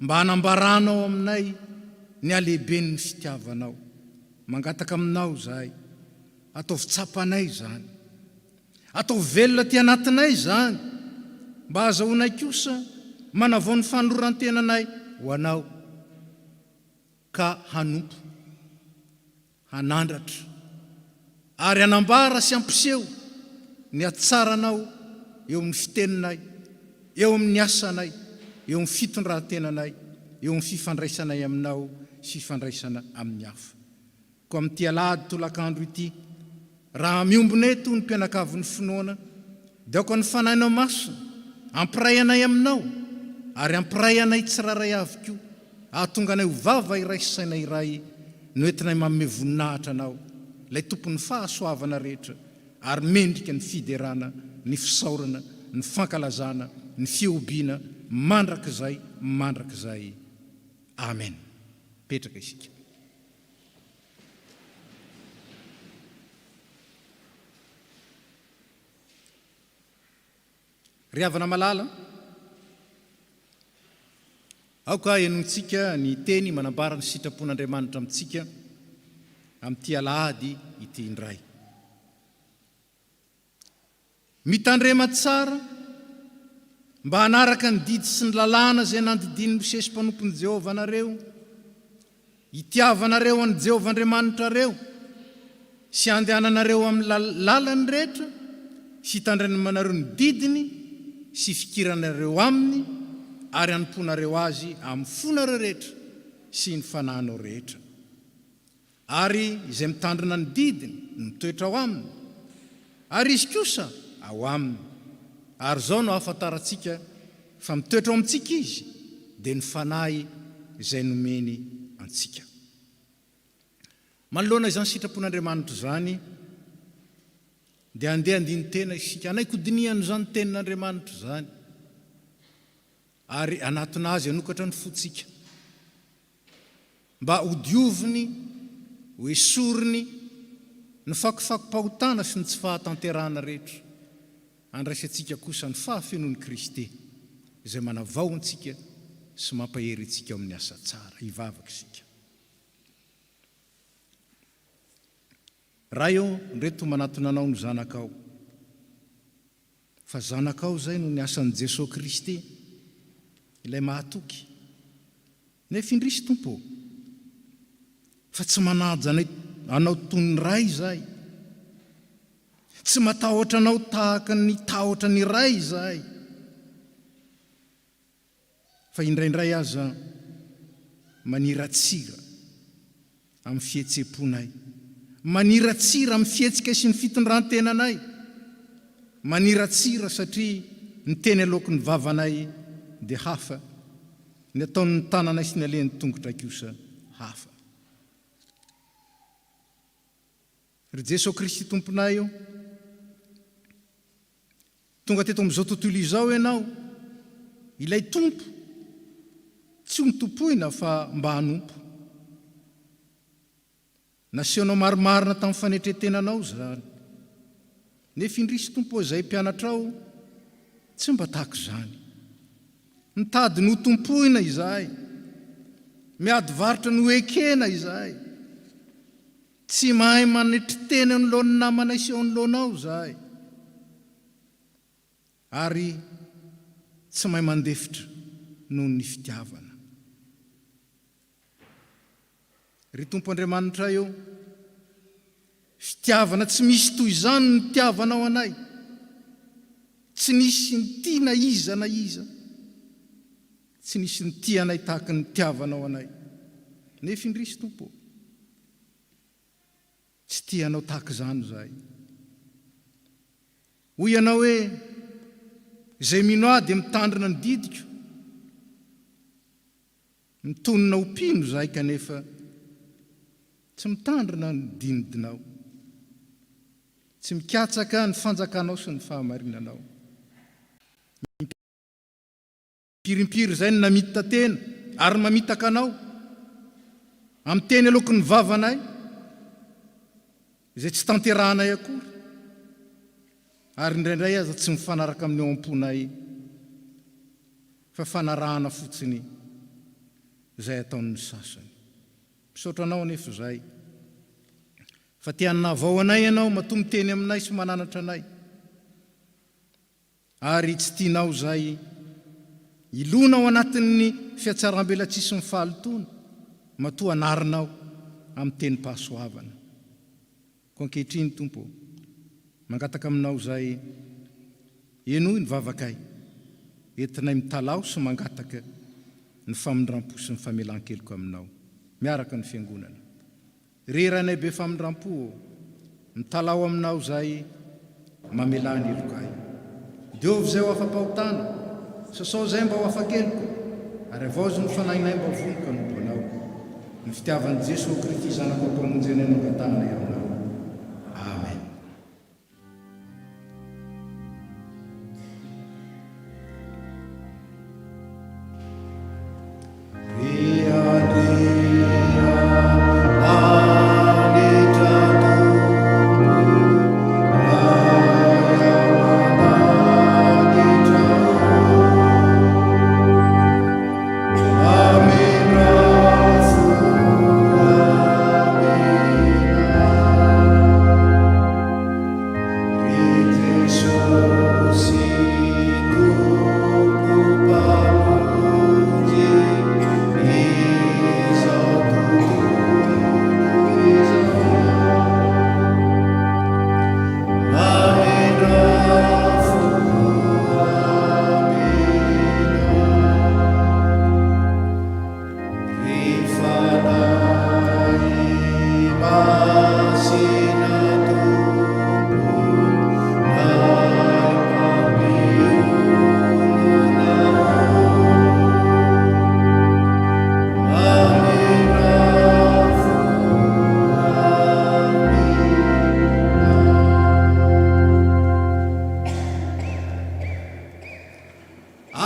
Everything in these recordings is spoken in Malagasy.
mba hanambaranao aminay ny alehibeny ny fitiavanao. Mangataka aminao zahay, ataovy tsapanay zany, ataovy velona ty anatinay zany, mba azahoanay kosa manavao ny fanolorantenanay ho anao, ka hanompo, hanandratra, ary hanambara sy ampiseho ny atsaranao eo amin'ny fiteninay, eo amin'ny asanay, eo amin'ny fitondrantenanay, eo amin'ny fifandraisanay aminao sy fifandraisana amin'ny hafa. Ko amin'ity alahady tolakandro ity, raha miombonay toy ny mpianakavin'ny finoana, dia ako ny fanahinao masina ampiray anay aminao, ary ampiray anay tsiraray avy koa, ahatonga anay ho vava iray sy saina iray, no entinay manome voninahitra anao, ilay tompon'ny fahasoavana rehetra, ary mendrika ny fiderana, ny fisaorana, ny fankalazana, ny fiobiana mandrakizay. Amen. Petraka isika. Ry havana malala, aoka enontsika ny teny manambara ny sitrapon'Andriamanitra amintsika amin'ity alahady ity indray. Mitandrema tsara mba hanaraka ny didy sy ny lalàna zay nandidiny Mosesy mpanompon'i Jehova anareo, itiavanareo an'i Jehova Andriamanitra reo, sy andehananareo amin'ny lalany rehetra, sy hitandremanareo ny didiny sy fikiranareo aminy, ary hanomponareo azy amin'ny fonareo rehetra sy ny fanahinao rehetra. Ary izay mitandrina ny didiny no mitoetra ao aminy, ary izy kosa ao aminy. Ary zao no ahafantarantsika fa mitoetra ao amintsika izy, dia ny fanahy izay nomeny antsika. Manoloana izany sitrapon'Andriamanitra zany, dia andeha andiny tena isika, anaiky hodiniany zany tenin'Andriamanitra zany, ary anatona azy anokatra ny fotsika, mba hodioviny, ho esoriny ny fakofako-pahotana sy ny tsy fahatanterahana rehetra, andraisantsika kosa ny fahafenon'i Kristy, izay manavao antsika sy mampahery antsika amin'ny asa tsara. Hivavaka isika. Raha eo reto manatona anao ny zanakao, fa zanakao zay no ny asan'i Jesosy Kristy, ilay mahatoky, nefa indrisy tompo, fa tsy manaja anao toy ny ray zay, tsy matahotra anao tahaka ny tahotra ny ray zay, fa indraindray aza maniratsira amin'ny fihetseponay, maniratsira amin'ny fihetsika sy ny fitondrantenanay, maniratsira satria ny teny aloky ny vavanay dia hafa, ny ataon'ny tananay sy ny alehany tongotra kosa hafa. Ry Jesosy Kristy tomponay io, tonga teto amin'izao tontolo izao ianao, ilay tompo, tsy ho mitompoina fa mba hanompo. Nasehonao marimarina tamin'ny fanetretenanao zany, nefa indrisy tompo izay mpianatrao tsy mba tahaka izany. Mitady no tompoina izahay, miady varitra no ekena izahay, tsy mahay manetry teny ny lohan'ny namanay sy eo ny lohanao izahay, ary tsy mahay mandefitra noho ny fitiavana. Ry tompo Andriamanitra eo, fitiavana tsy misy toy izany ny tiavanao anay, tsy nisy ny tia na iza na iza, tsy nisy ny tia anay tahaka ny tiavanao anay, nefa indrisy tompo, tsy tianao tahaka izany zahay. Hoy ianao hoe, izay mino ahy dia mitandrina ny didiko, mitonona ho mpino zahay kanefa tsy mitandrina ny dinidinao, tsy mikatsaka ny fanjakanao sy ny fahamarinanao. Mpirimpiry zay ny namita tena ary mamitaka anao amin'ny teny aloky ny vavanay, izay tsy tanterahanay akory, ary indraindray aza tsy mifanaraka amin'ny eo am-ponay, fa fanarahana fotsiny izay ataon'ny sasany. Misaotra anao anefa izay fa tianina avao anay ianao matommy teny aminay sy mananatra anay, ary tsy tianao izay ilona ao anatin'ny fiatsaram-belatsisy ny fahalotona matoa anarinao amin'ny teny pahasoavana. Ko ankehitriny Tompo, mangataka aminao izay enoy ny vavakay entinay mitalao sy mangataka ny famindram-po sy ny famelan-keloko aminao miaraka ny fiangonana. Reranay be famindram-po mitalao aminao izay mamelany elokay. Diovy izay ho afa-pahotana, sasao izay mba ho afa-keloko, ary avaozy ny fanahinay mba vonoka no mponao. Ny fitiavan'i Jesosy Kristy zanako mpamonjena ny angatahana aminao. Amen.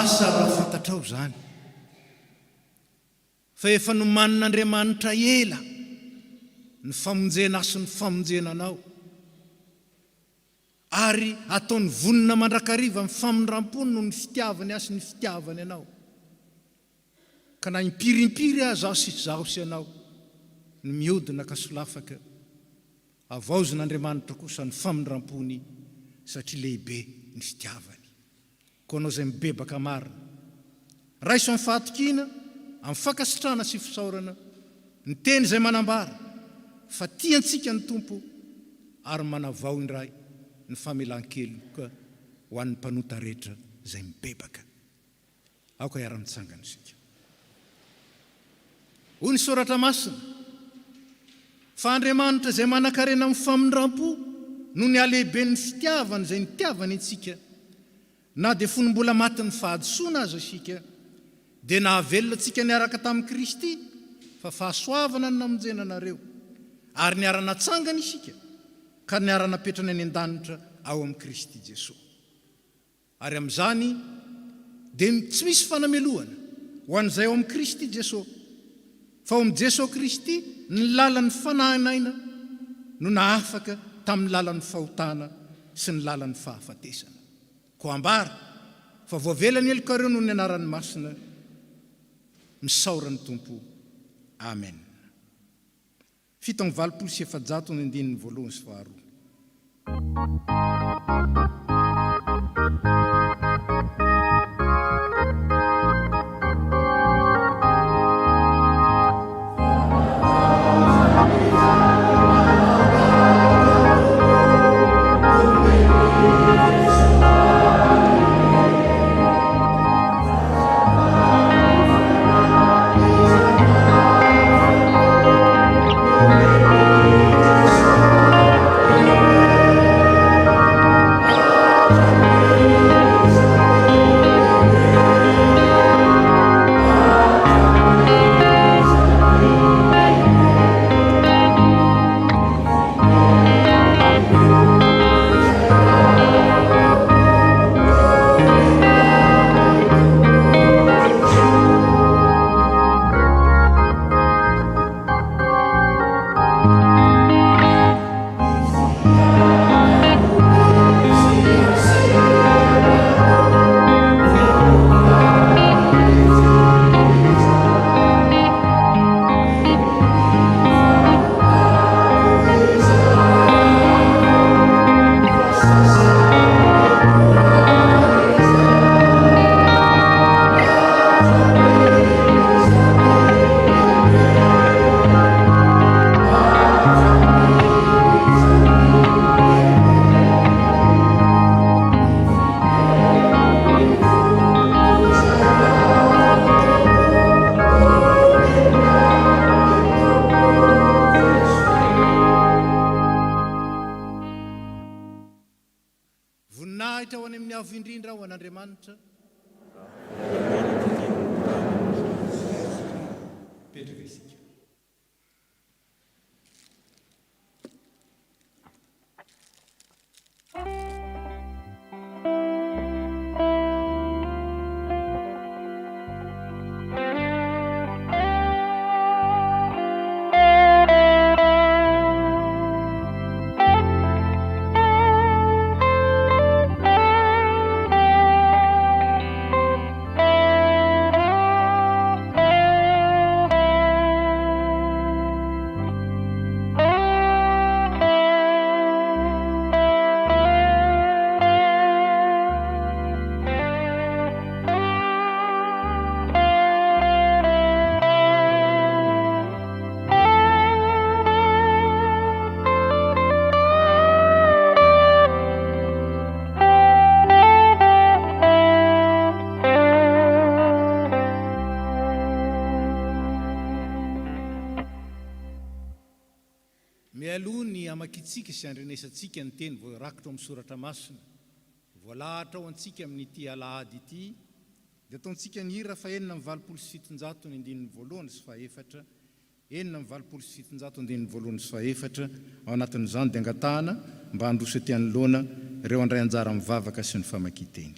Asa raha fantatrao zany fa efa nomanin'Andriamanitra ela ny famonjena sy ny famonjenanao, ary ataony vonona mandrakariva ny famindram-pony no ny fitiavany asy ny fitiavany anao, ka na impirimpiry aza sy zaho sy anao ny miodina ka solafaka avaozin'Andriamanitra kosa ny famindram-pony satria lehibe ny fitiavany. Ko anao izay mibebaka marina, raiso amin'ny fahatokina, amin'ny fankasitrana sy fisaorana, ny teny izay manambara fa tiantsika ny Tompo ary manavao indray ny famelan-keloka ho an'ny mpanota rehetra izay mibebaka. Aoka iara-mitsangana isika. Hoy ny soratra masina fa Andriamanitra izay manan-karena amin'ny famindram-po no ny alehibe ny fitiavany izay nitiavany antsika, na dia fonombola matin'ny fahadisoana aza isika, dia nahavelona antsika niaraka tamin'i Kristy fa fahasoavana ny namonjena anareo, ary niara-natsangana isika ka niara-napetrana any an-danitra ao amin'ny Kristy Jesosy. Ary amin'izany dia tsy misy fanamelohana ho an'izay ao amin'ny Kristy Jesosy, fa ao amin'ny Jesosy Kristy ny lalan'ny fanahinaina no nahafaka tamin'ny lalan'ny fahotana sy ny lalan'ny fahafatesana. Ko ambara fa voavelany elokareo no ny anaran'ny masina, misaoran'ny Tompo. Amen. 7:7 Amen. ahitra ho any amin'ny avo indrindra ho an'Andriamanitra. Petraka isika. Mialoha ny amakitsika sy andrenesantsika ny teny voarakitra amin'ny soratra masina, voalahatra ao antsika amin'ity alahady ity, dia ataontsika ny hira fa 427 ny andininy voalohany sy fahaefatra, 427 andininy voalohany sy fahaefatra, ao anatin'izany dia angatahana mba handroso ety anoloana ireo andray anjara mivavaka sy ny famakiteny.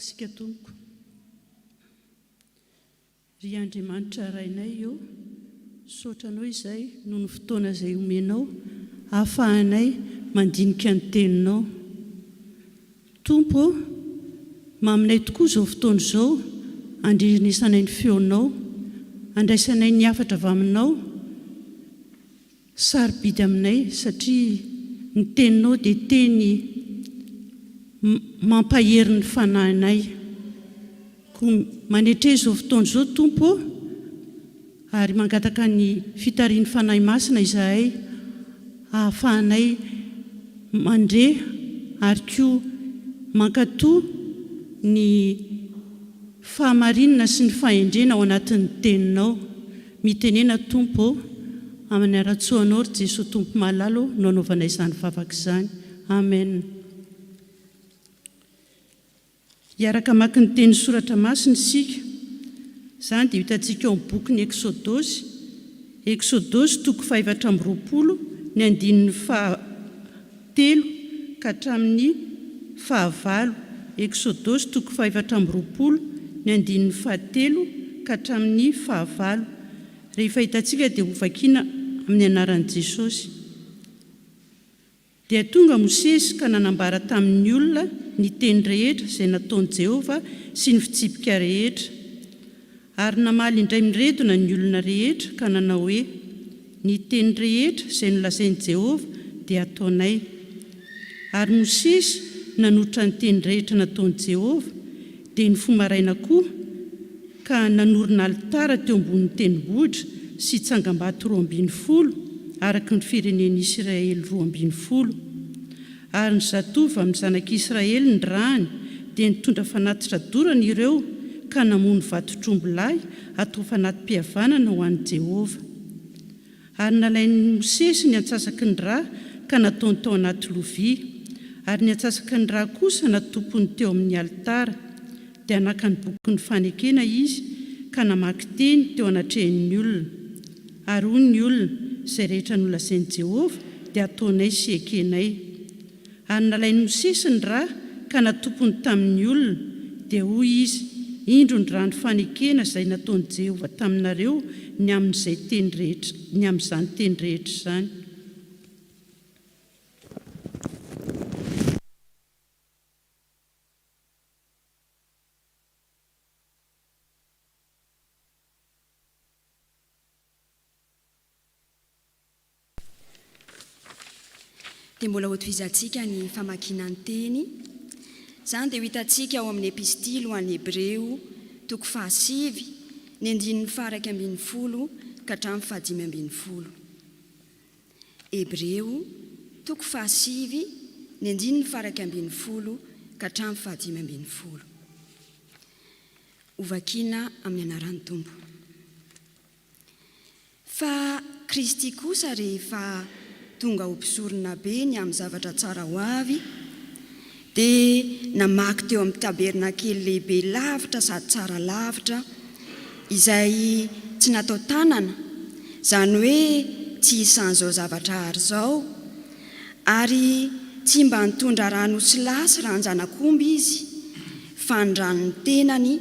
Sika tompoko ry Andriamanitra rainay eo, sotranao izay noho ny fotoana izay omenao ahafahanay mandinika ny teninao. Tompo, maminay tokoa izao fotoana izao, andrinisanay ny feonao, andraisanay ny hafatra avy aminao, sarobidy aminay satria ny teninao dia teny mampahery ny fanahinay. Manetre izao fotoana izao Tompo, ary mangataka ny fitarian'ny fanahy masina izahay ahafahanay mandre ary koa mankatoa ny fahamarinana sy ny fahendrena ao anatin'ny teninao. Mitenena Tompo amin'ny ara-tsoanao ry Jesosy Tompo malalo no anaovanay izany vavaka izany. Amen. Iaraka maka ny teny soratra masina isika. Izany dia hitantsika ao amin'ny boky ny Exodosy toko 420 ny andininy 7 ka hatramin'ny 9. Exodosy toko 420 ny andininy 7 ka hatramin'ny 9. Rehefa hitantsika dia hovakiana amin'ny anaran'i Jesosy. Dia tonga Mosesy ka nanambara tamin'ny olona ny teny rehetra izay nataon'i Jehovah sy ny fitsipika rehetra. Ary namaly indray miredona ny olona rehetra ka nanao hoe ny teny rehetra izay nolazain'i Jehova dia ataonay. Ary Mosesy nanotra ny teny rehetra nataon'i Jehova, dia ny fomaraina koa ka nanorina alitara teo ambonin'ny tendrombohitra sy tsangam-bato 12 araka ny firenen'i Israely 12. Ary ny zatovy amin'ny zanak'Israely ny rany dia nitondra fanatitra dorana ireo ka namono vato-trombolay atao fanatim-pihavanana ho an'i Jehova. Ary nalain'i Mosesy ny antsasaky ny rà ka nataony tao anaty lovia, ary ny antsasaky ny rà kosa natopony teo amin'ny alitara. Dia naka ny boky ny fanekena izy ka namaky teny teo anatrehan'ny olona. Ary hoy ny olona, izay rehetra nolazain'i Jehova dia ataonay sy ekenay. Ary nalain'i Mosesy ny rà ka natopony tamin'ny olona, dia hoy izy, indro ny rà ny fanekena izay nataon'i Jehova taminareo ny amin'izany teny rehetra izany. Dia mbola hotohizantsika ny famakiana ny teny. Izany dia ho hitantsika ao amin'ny epistily ho an'ny Hebreo 5 ny 9:10 ka hatramin'ny 5:10. Hebreo 5 ny 9:10 ka hatramin'ny 5:10. Hovakiana amin'ny anaran'ny Tompo. Fa Kristy kosa rehefa tonga ho mpisorona be ny amin'ny zavatra tsara ho avy, dia namaky teo amin'ny tabernakely lehibe lavitra sady tsara lavitra, izay tsy natao tanana, izany hoe tsy isan'izao zavatra ary izao, ary tsy mba nitondra rano sy lasy ranjanak'omby izy, fa ny ranony tenany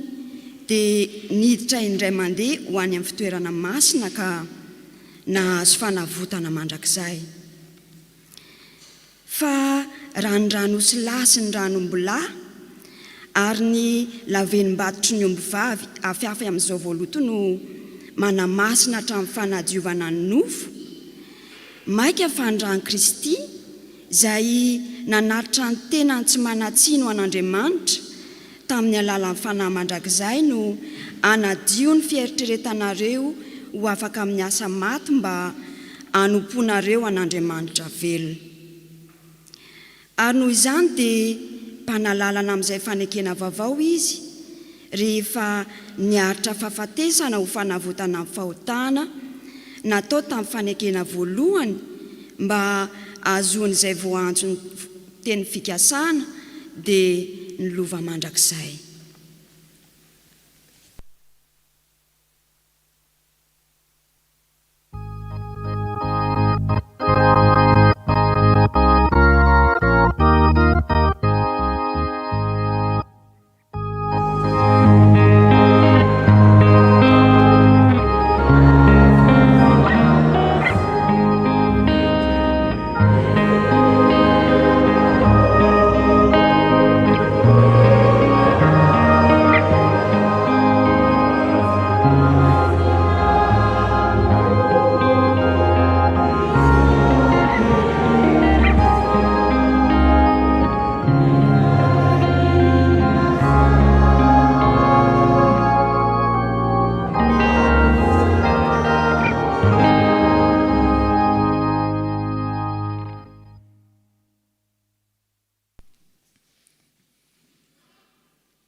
dia niditra indray mandeha ho any amin'ny fitoerana masina ka nahazo fanavotana mandrakizay. Fa ranondrano sy lasy ny ranom-bola ary ny lavenim-batotry ny omby-vavy hafiafy amin'izao voaloto no manamasina hatramin'ny fanadiovana ny nofo, maika fa ny rano Kristy izay nanatitra ny tenany tsy manatsino an'Andriamanitra tamin'ny alalan'ny fanahy mandrakizay no anadio ny fieritreretanareo ho afaka amin'ny asa maty mba hanomponareo an'Andriamanitra velona. Ary noho izany dia mpanalalana amin'izay fanekena vaovao izy, rehefa niaritra fahafatesana ho fanavotana amin'ny fahotana natao tamin'ny fanekena voalohany mba ahazoan'izay voanjo ny teny fikasana dia ny lova mandrakizay.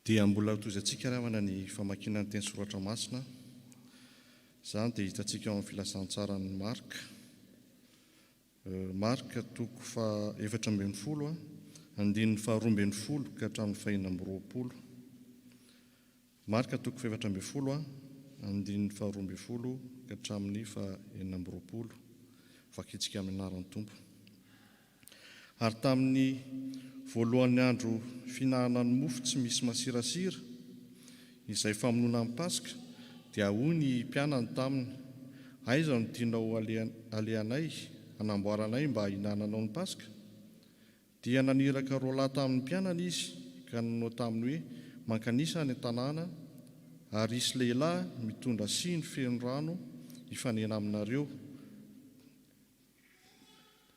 Dia mbola hotoizantsika rahavana ny famakiana ny teny soratra masina. Izany dia hitantsika ao amin'ny filasan-tsara ny Marka. Marka 4:12 andininy 12 ka hatramin'ny 4:20. Marka 4:12 andininy 12 ka hatramin'ny 4:20. Vakitsika amin'ny anaran'ny Tompo. Ary tamin'ny voalohan'ny andro finanana ny mofo tsy misy masirasira, izay famonoana amin'ny Paska, dia hoy ny mpianany taminy, aiza no tianao alehanay, hanamboaranay mba hinananao ny Paska? Dia naniraka 2 lahy tamin'ny mpianany izy, ka nanao taminy hoe mankanisa any an-tanàna, ary ny 2 lahy kosa dia nitondra ny fiara miaraka amin'azy. Dia niaraka ireo mianatra, ary ny 2 lahy kosa dia nitondra ny fiara miaraka amin'azy. Dia niaraka ireo mianatra, ary ny 2 lahy kosa dia nitondra ny fiara miaraka amin'azy. Dia ary isy lehilahy mitondra siny feno rano hifanena aminareo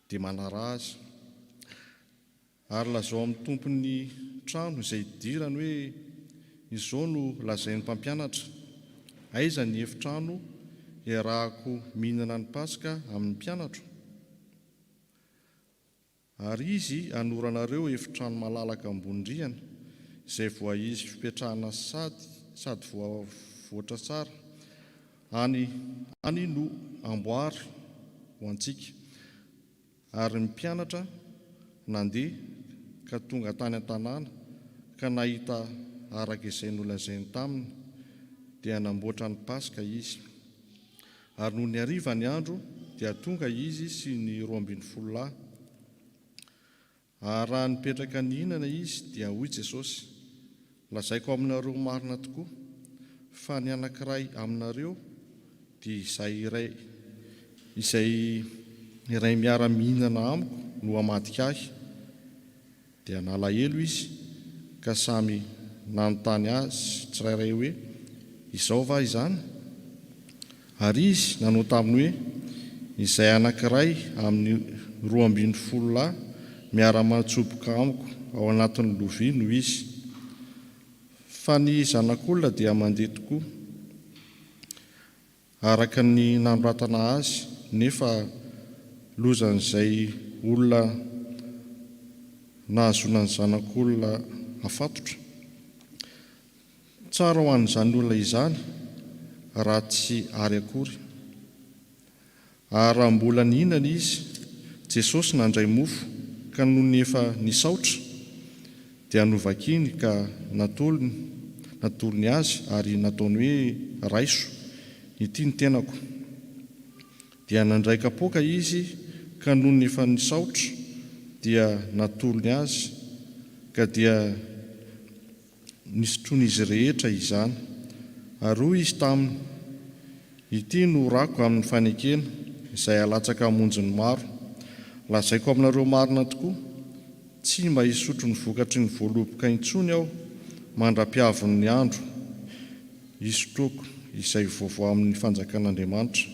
dia manara azy. Ary lazao amin'ny tompony trano izay idirany hoe izao no lazain'ny mpampianatra, aiza ny efitrano iarahako mihinana ny Paska amin'ny mpianatro? Ary izy anoranareo efitrano malalaka ambondriana izay voaizy fipetrahana sady voavoatra tsara, any no amboary ho antsika. Ary ny mpianatra nandeha ka tonga tany an-tanàna ka nahita araka izay nolazainy taminy dia namboatra ny Paska izy. Ary noho ny hariva ny andro dia tonga izy sy ny 12 lahy. Ary raha nipetraka nihinana izy dia hoy Jesosy, lazaiko aminareo marina tokoa fa ny anankiray aminareo dia izay iray miara-mihinana amiko no hamadika ahy. Dia nalahelo izy ka samy nanontany azy tsirairay hoe, izao va izany? Ary izy nanao taminy hoe, izay anankiray amin'ny 12 lahy miara-matsoboka amiko ao anatin'ny lovia no izy. Fa ny zanak'olona dia mandeha tokoa araka ny nanoratana azy, nefa lozan'izay olona nahazona ny zanak'olona afatotra. Tsara ho an'izany olona izany raha tsy ary akory. Ary raha mbola nihinana izy, Jesosy nandray mofo ka noho ny efa nisaotra dia novakiny ka natolony azy ary nataony hoe raiso, ity ny tenako. Dia nandray kapoaka izy ka noho ny efa nisaotra dia natolony azy ka dia nisotroan'izy rehetra izany. Ary hoy izy taminy, ity no rako amin'ny fanekena izay alatsaka hamonjy ny maro. Lazaiko aminareo marina tokoa, tsy mba hisotro ny vokatry ny voaloboka intsony aho mandra-piavon'ny andro hisotroko izay vaovao amin'ny fanjakan'Andriamanitra.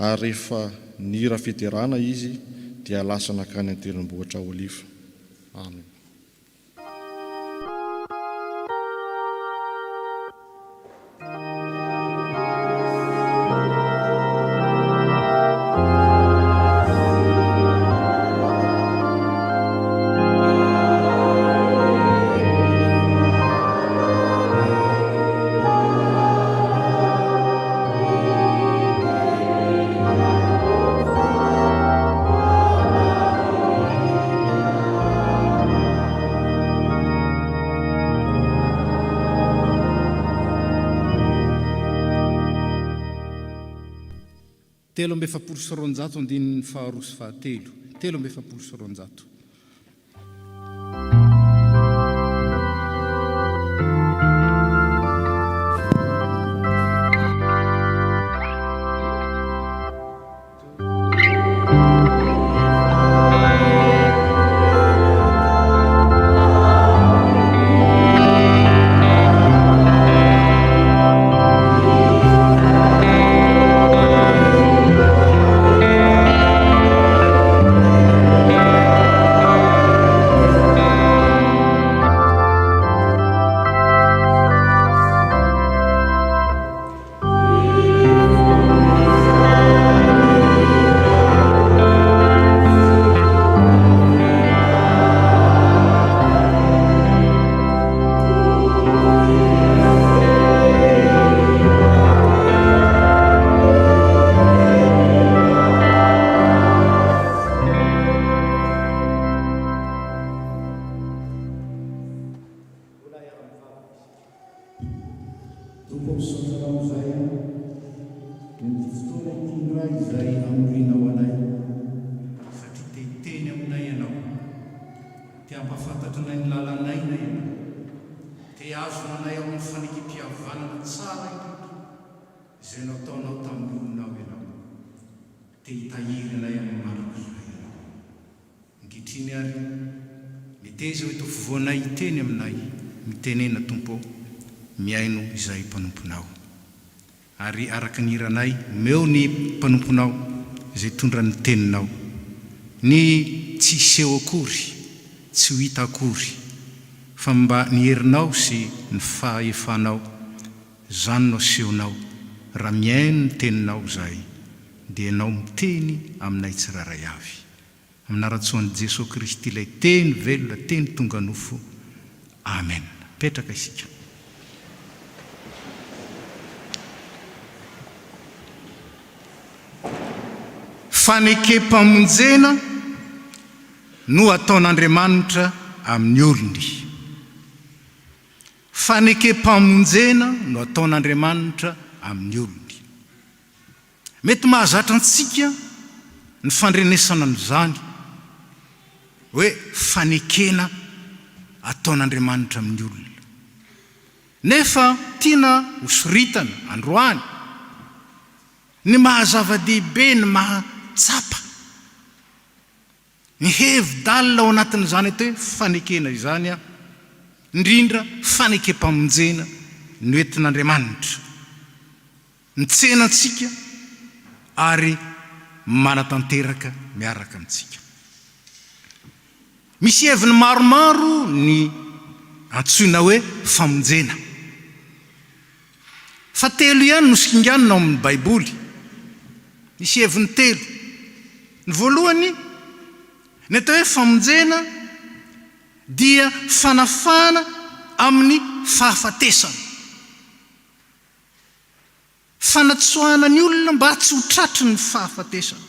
Ary rehefa nira fiterana izy dia lasa nakany an-tendrombohitra Oliva. Amen. Telo amby efapolo sy roanjato andininy faharoa sy fahatelo. 3 amby efapolo sy roanjato. Ankehitriny ary, 'Miteza hoe tofovoanay iteny aminay, mitenena Tompo. miaino izay mpanomponao. Ary araka ny iranay meo ny mpanomponao izay tondra ny teninao, ny tsy seho akory, tsy ho hita akory, fa mba ny herinao sy ny fahefanao zany no asehonao. Raha miaino ny teninao zay dia ianao miteny aminay tsiraray avy. Amin'aratsoan'i Jesosy Kristy ilay teny velona, teny tonga nofo. Amen. Petraka isika. Fanekem-pamonjena no ataon'Andriamanitra amin'ny olony. Fanekem-pamonjena no ataon'Andriamanitra amin'ny olony. Mety mahazatra antsika ny fandrenesana n'izany hoe fanekena ataon'Andriamanitra amin'ny olona. Nefa tiana hosoritana androany ny mahazava-dehibe, ny mahatsapa, ny hevi-dalina ao anatin'izany atao hoe fanekena izany a, indrindra fanekem-pamonjena no entin'Andriamanitra nitsenantsika ary manatanteraka miaraka amintsika. Misy heviny maromaro ny antsoina hoe famonjena. Fa telo ihany no singanina ao amin'ny Baiboly. Misy heviny telo. Ny voalohany, ny atao hoe famonjena dia fanafana amin'ny fahafatesana. Fanatsoahana ny olona mba tsy ho tratry ny fahafatesana.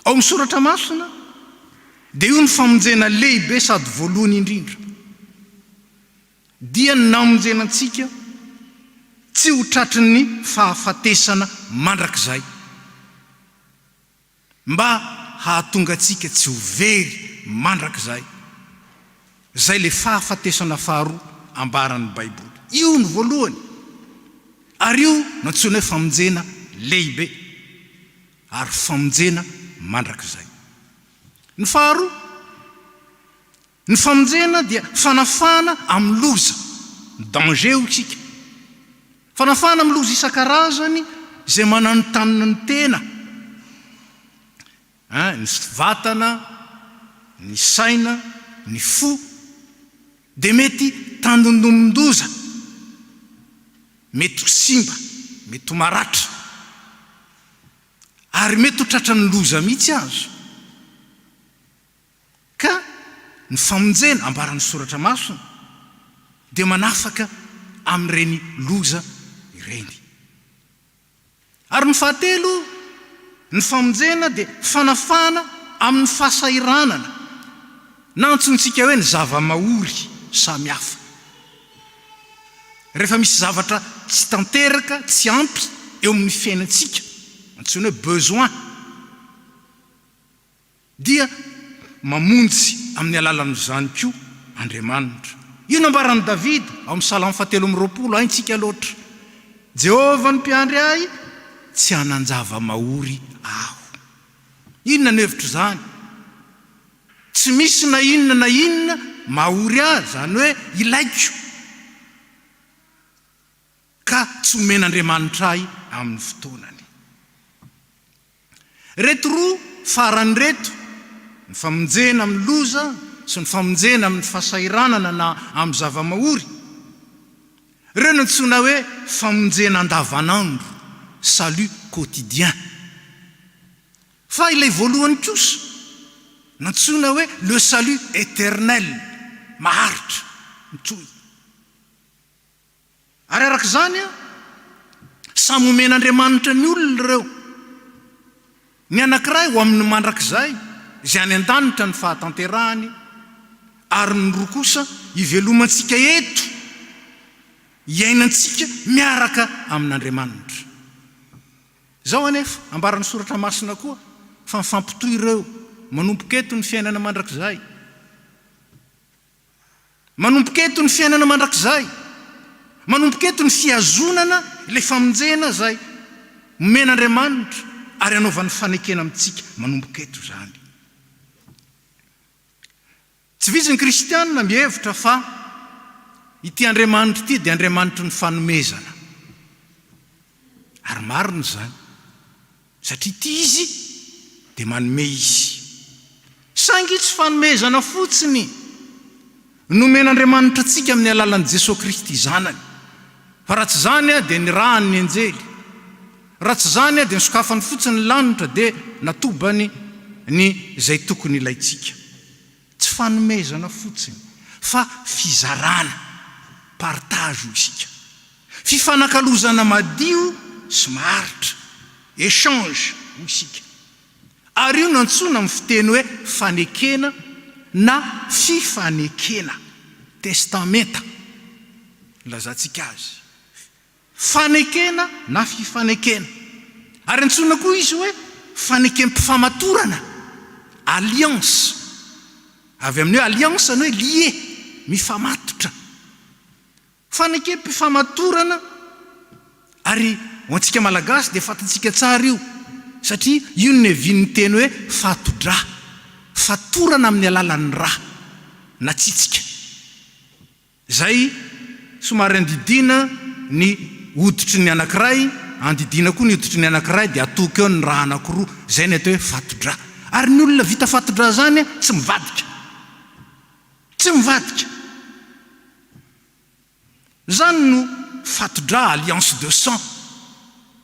Ao amin'ny Soratra Masina dia io ny famonjena lehibe sady voalohany indrindra. Dia ny namonjenantsika tsy ho tratry ny fahafatesana mandrakizay, mba hahatonga antsika tsy ho very mandrakizay. Zay le fahafatesana faharoa ambaran'ny Baiboly. Io ny voalohany. Ary io natsoina hoe famonjena lehibe ary famonjena mandrakizay. Ny faharoa, ny famonjena dia fanafana amin'ny loza, danger io isika. Fanafana amin'ny loza isan-karazany izay mananotanina ny tena, ny vatana, ny saina, ny fo, dia mety tandondomondoza, mety ho simba, mety ho maratra, ary mety ho tratra ny loza mihitsy azo. Ka ny famonjena ambaran'ny Soratra Masina dia manafaka amin'ireny loza ireny. Ary ny fahatelo, ny famonjena dia fanafana amin'ny fahasairanana, na antsontsika hoe ny zava-mahory samihafa. Rehefa misy zavatra tsy tanteraka, tsy ampy eo amin'ny fiainantsika, antsoina hoe besoin, dia mamonjy amin'ny alalan'izany koa Andriamanitra. Io nambaran'i Davida ao amin'ny Salamo 120, haintsika loatra: Jehovah ny mpiandry ahy, tsy hanan-java-mahory aho. Inona ny hevitra zany? Tsy misy na inona mahory ahy, zany hoe ilaiko, ka tsy omen'Andriamanitra ahy amin'ny fotoanany. Reto roa farany reto, ny famonjena amin'ny loza sy ny famonjena amin'ny fahasairanana na amin'ny zava-mahory, ireo no antsoina hoe famonjena andavanandro, salut quotidien. Fa ilay voalohany kosa nantsoina hoe le salut éternel, maharitra, mitsoy. Ary arak'izany a, samy omen'Andriamanitra ny olona ireo. Ny anankiray ho amin'ny mandrakizay, izay any an-danitra ny fahatanterahany, ary ny roa kosa ivelomantsika eto, iainantsika miaraka amin'Andriamanitra. Zao anefa ambaran'ny Soratra Masina koa fa mifampitohy ireo manompoka eto ny fiainana mandrakizay, manompoka eto ny fiainana mandrakizay, manompoka eto ny fiazonana ilay famonjena zay omen'Andriamanitra ary anaovan'ny fanekena amintsika, manompoka eto zany. Tsy vizin'ny kristianina mihevitra fa ity Andriamanitra ity dia Andriamanitra ny fanomezana. Ary marina zany, satria ity izy dia manome izy. Saingy tsy fanomezana fotsiny nomen'Andriamanitra antsika amin'ny alalan'i Jesosy Kristy zanany. Fa raha tsy zany dia nirahany ny anjely. Raha tsy zany dia nisokafany fotsiny lanitra dia natobany ny zay tokony ilaitsika. Tsy fanomezana fotsiny, fa fizarana, partage isika. Fifanakalozana madio sy maritra, échange isika. Ary io nantsona amin'ny fiteny hoe fanekena na fifanekena, testamenta lazantsika azy. Fanekena na fifanekena. Ary antsona koa izy hoe fanekem-pifamatorana, alliance. Avy amin'ny hoe alliance ny hoe lié, mifamatotra. Fanekem-pifamatorana, ary ho antsika malagasy dia fatantsika tsara io, satria io ny viany teny hoe fatodra, fatorana amin'ny alalan'ny ra na tsitsika. Zay somary andidina ny hoditry ny anankiray, andidina koa ny hoditry ny anankiray dia atoky eo ny raha anankiroa, zay ny atao hoe fatodra. Ary ny olona vita fatodra zany tsy mivadika, tsy mivadika. Zany no fatodra, alliance de sang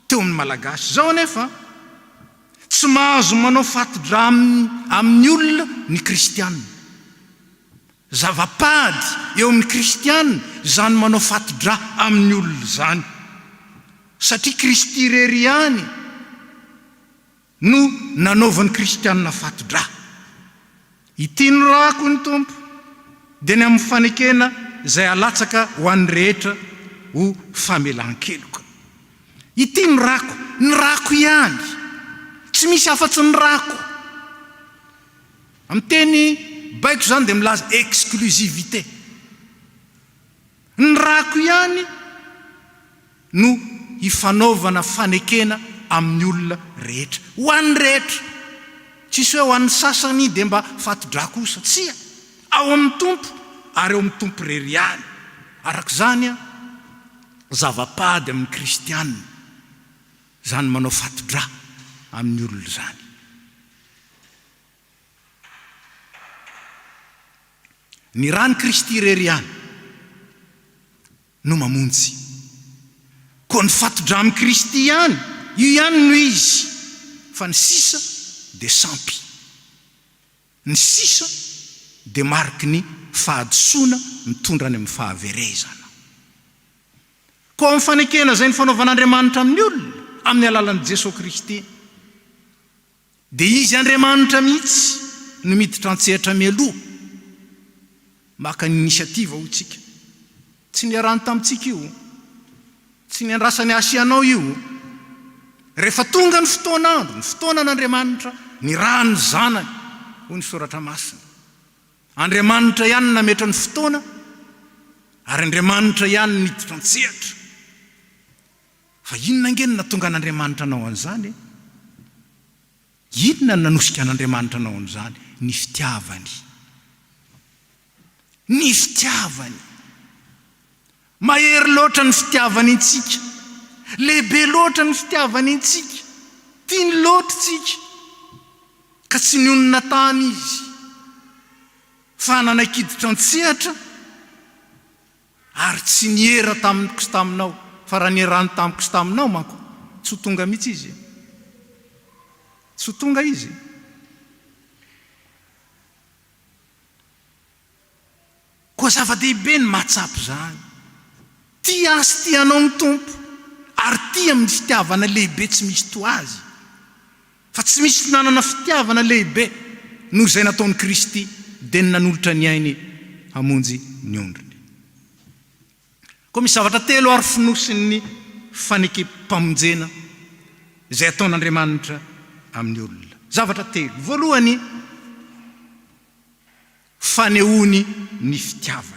teo amin'ny malagasy. Zao anefa tsy mahazo manao fatodra amin'ny olona ny kristianina. Zavapady eo amin'ny kristianina zany manao fatodra amin'ny olona zany, satria Kristy irery ihany no nanaovan'ny kristianina fatodra. Ity ny rako ny tompo dia ny amin'ny fanekena zay alatsaka ho an'ny rehetra ho famelan-keloka. Ity ny rako ihany, tsy misy afa-tsy ny rako. Amin'ny teny baiko zany dia milaza exclusivité. Ny rako ihany no hifanaovana fanekena amin'ny olona rehetra, ho an'ny rehetra. Tsisy hoe ho an'ny sasany dia mba fatodra kosa, tsia. Ao amin'ny tompo ary eo amin'ny tompo rery ihany. Arak'izany zavapady amin'ny kristianina zany manao fatodra amin'ny olona zany. Ny rany Kristy rery ihany no mamonjy. Koa ny fatodra amin'ny Kristy ihany, io ihany no izy. Fa ny sisa dia sampy. Ny sisa dia mariky ny fahadisoana mitondra any amin'ny fahaverezana. Koa amin'ny fanekena zay ny fanaovan'Andriamanitra amin'ny olona amin'ny alalan'i Jesosy Kristy, dia izy Andriamanitra mihitsy no miditra antsehatra mialoha, maka ny inisiativa ho tsika. Tsy niarahany tamintsika io, tsy niandrasany asianao io. Rehefa tonga ny fotoanandro, ny fotoanan'Andriamanitra, ny rany zanany, ho ny soratra masina. Andriamanitra ihany nametra ny fotoana, ary Andriamanitra ihany miditra antsehatra. Fa inona angeny natonga an'Andriamanitra anao an'izany? Inona nanosika an'Andriamanitra anao an'izany? Ny fitiavany. Ny fitiavany. Mahery loatra ny fitiavany antsika. Lehibe loatra ny fitiavany antsika. Tiany loatra tsika. Ka tsy nionina tany izy. Fa nanakiditra antsehatra ary tsy niera tamiko sy taminao. Fa raha nierany tamiko sy taminao manko, tsy ho tonga mihitsy izy. Tsy ho tonga izy. Koa zava-dehibe ny mahatsapy zany. Tia asy tianao ny tompo, ary tia amin'ny fitiavana lehibe tsy misy to azy. Fa tsy misy nanana fitiavana lehibe noho izay nataon'i Kristy dia nanolotra ny ainy hamonjy ny ondriny. Koa misy zavatra telo ary finosin'ny fanekem-pamonjena izay ataon'Andriamanitra amin'ny olona. Zavatra telo. Voalohany, fanehoany ny fitiavany.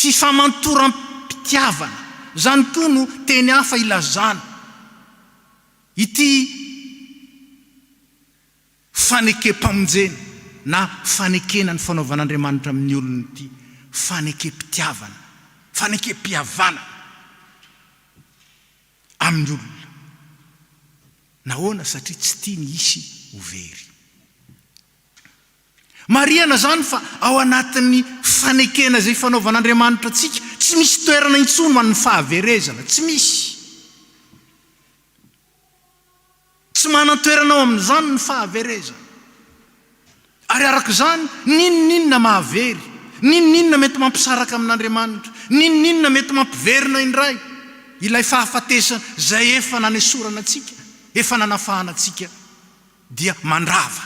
Fifamantoram-pitiavana. Zany koa no teny hafa ilazana. Ity fanekem-pamonjena na fanekena ny fanaovan'Andriamanitra amin'ny olona ity. fanekem-pitiavana, fanekem-piavana amin'ny olona. Nahoana? Satria tsy tiany isy overy. Mariana zany fa ao anatin'ny fanekena zay fanaovan'Andriamanitra antsika tsy misy toerana intsony man'ny fahaverezana, tsy misy. Tsy manan-toerana ao amin'izany ny fahaverezana. Ary araka izany, ninona mahavery, ninona mety mampisaraka amin'Andriamanitra, ninona mety mampiverina indray ilay fahafatesana zay efa nanesorana antsika, efa nanafahana antsika, dia mandrava,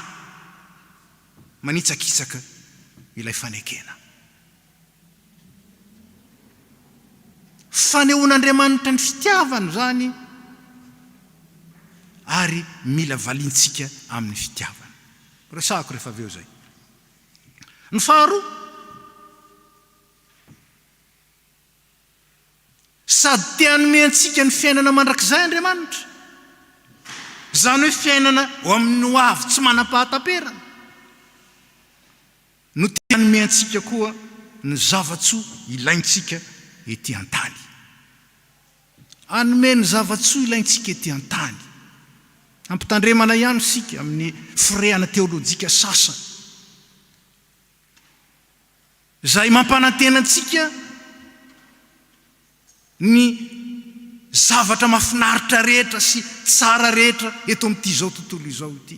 manitsakitsaka ilay fanekena. Fanehoan'Andriamanitra ny fitiavana zany, ary mila valintsika amin'ny fitiavana. Resahako rehefa avy eo zay. Ny faharoa, sady te hanome antsika ny fiainana mandrakizay Andriamanitra, zany hoe fiainana ho amin'ny ho avy tsy manam-pahatamperana, no te hanome antsika koa ny zavatsoa ilaintsika ety an-tany. Hanome ny zavatsoa ilaintsika ety an-tany. Ampitandremana ihany sika amin'ny firehana teolojika sasany, zay mampanantena antsika ny zavatra mahafinaritra rehetra sy tsara rehetra eto amin'ity zao tontolo izao ity.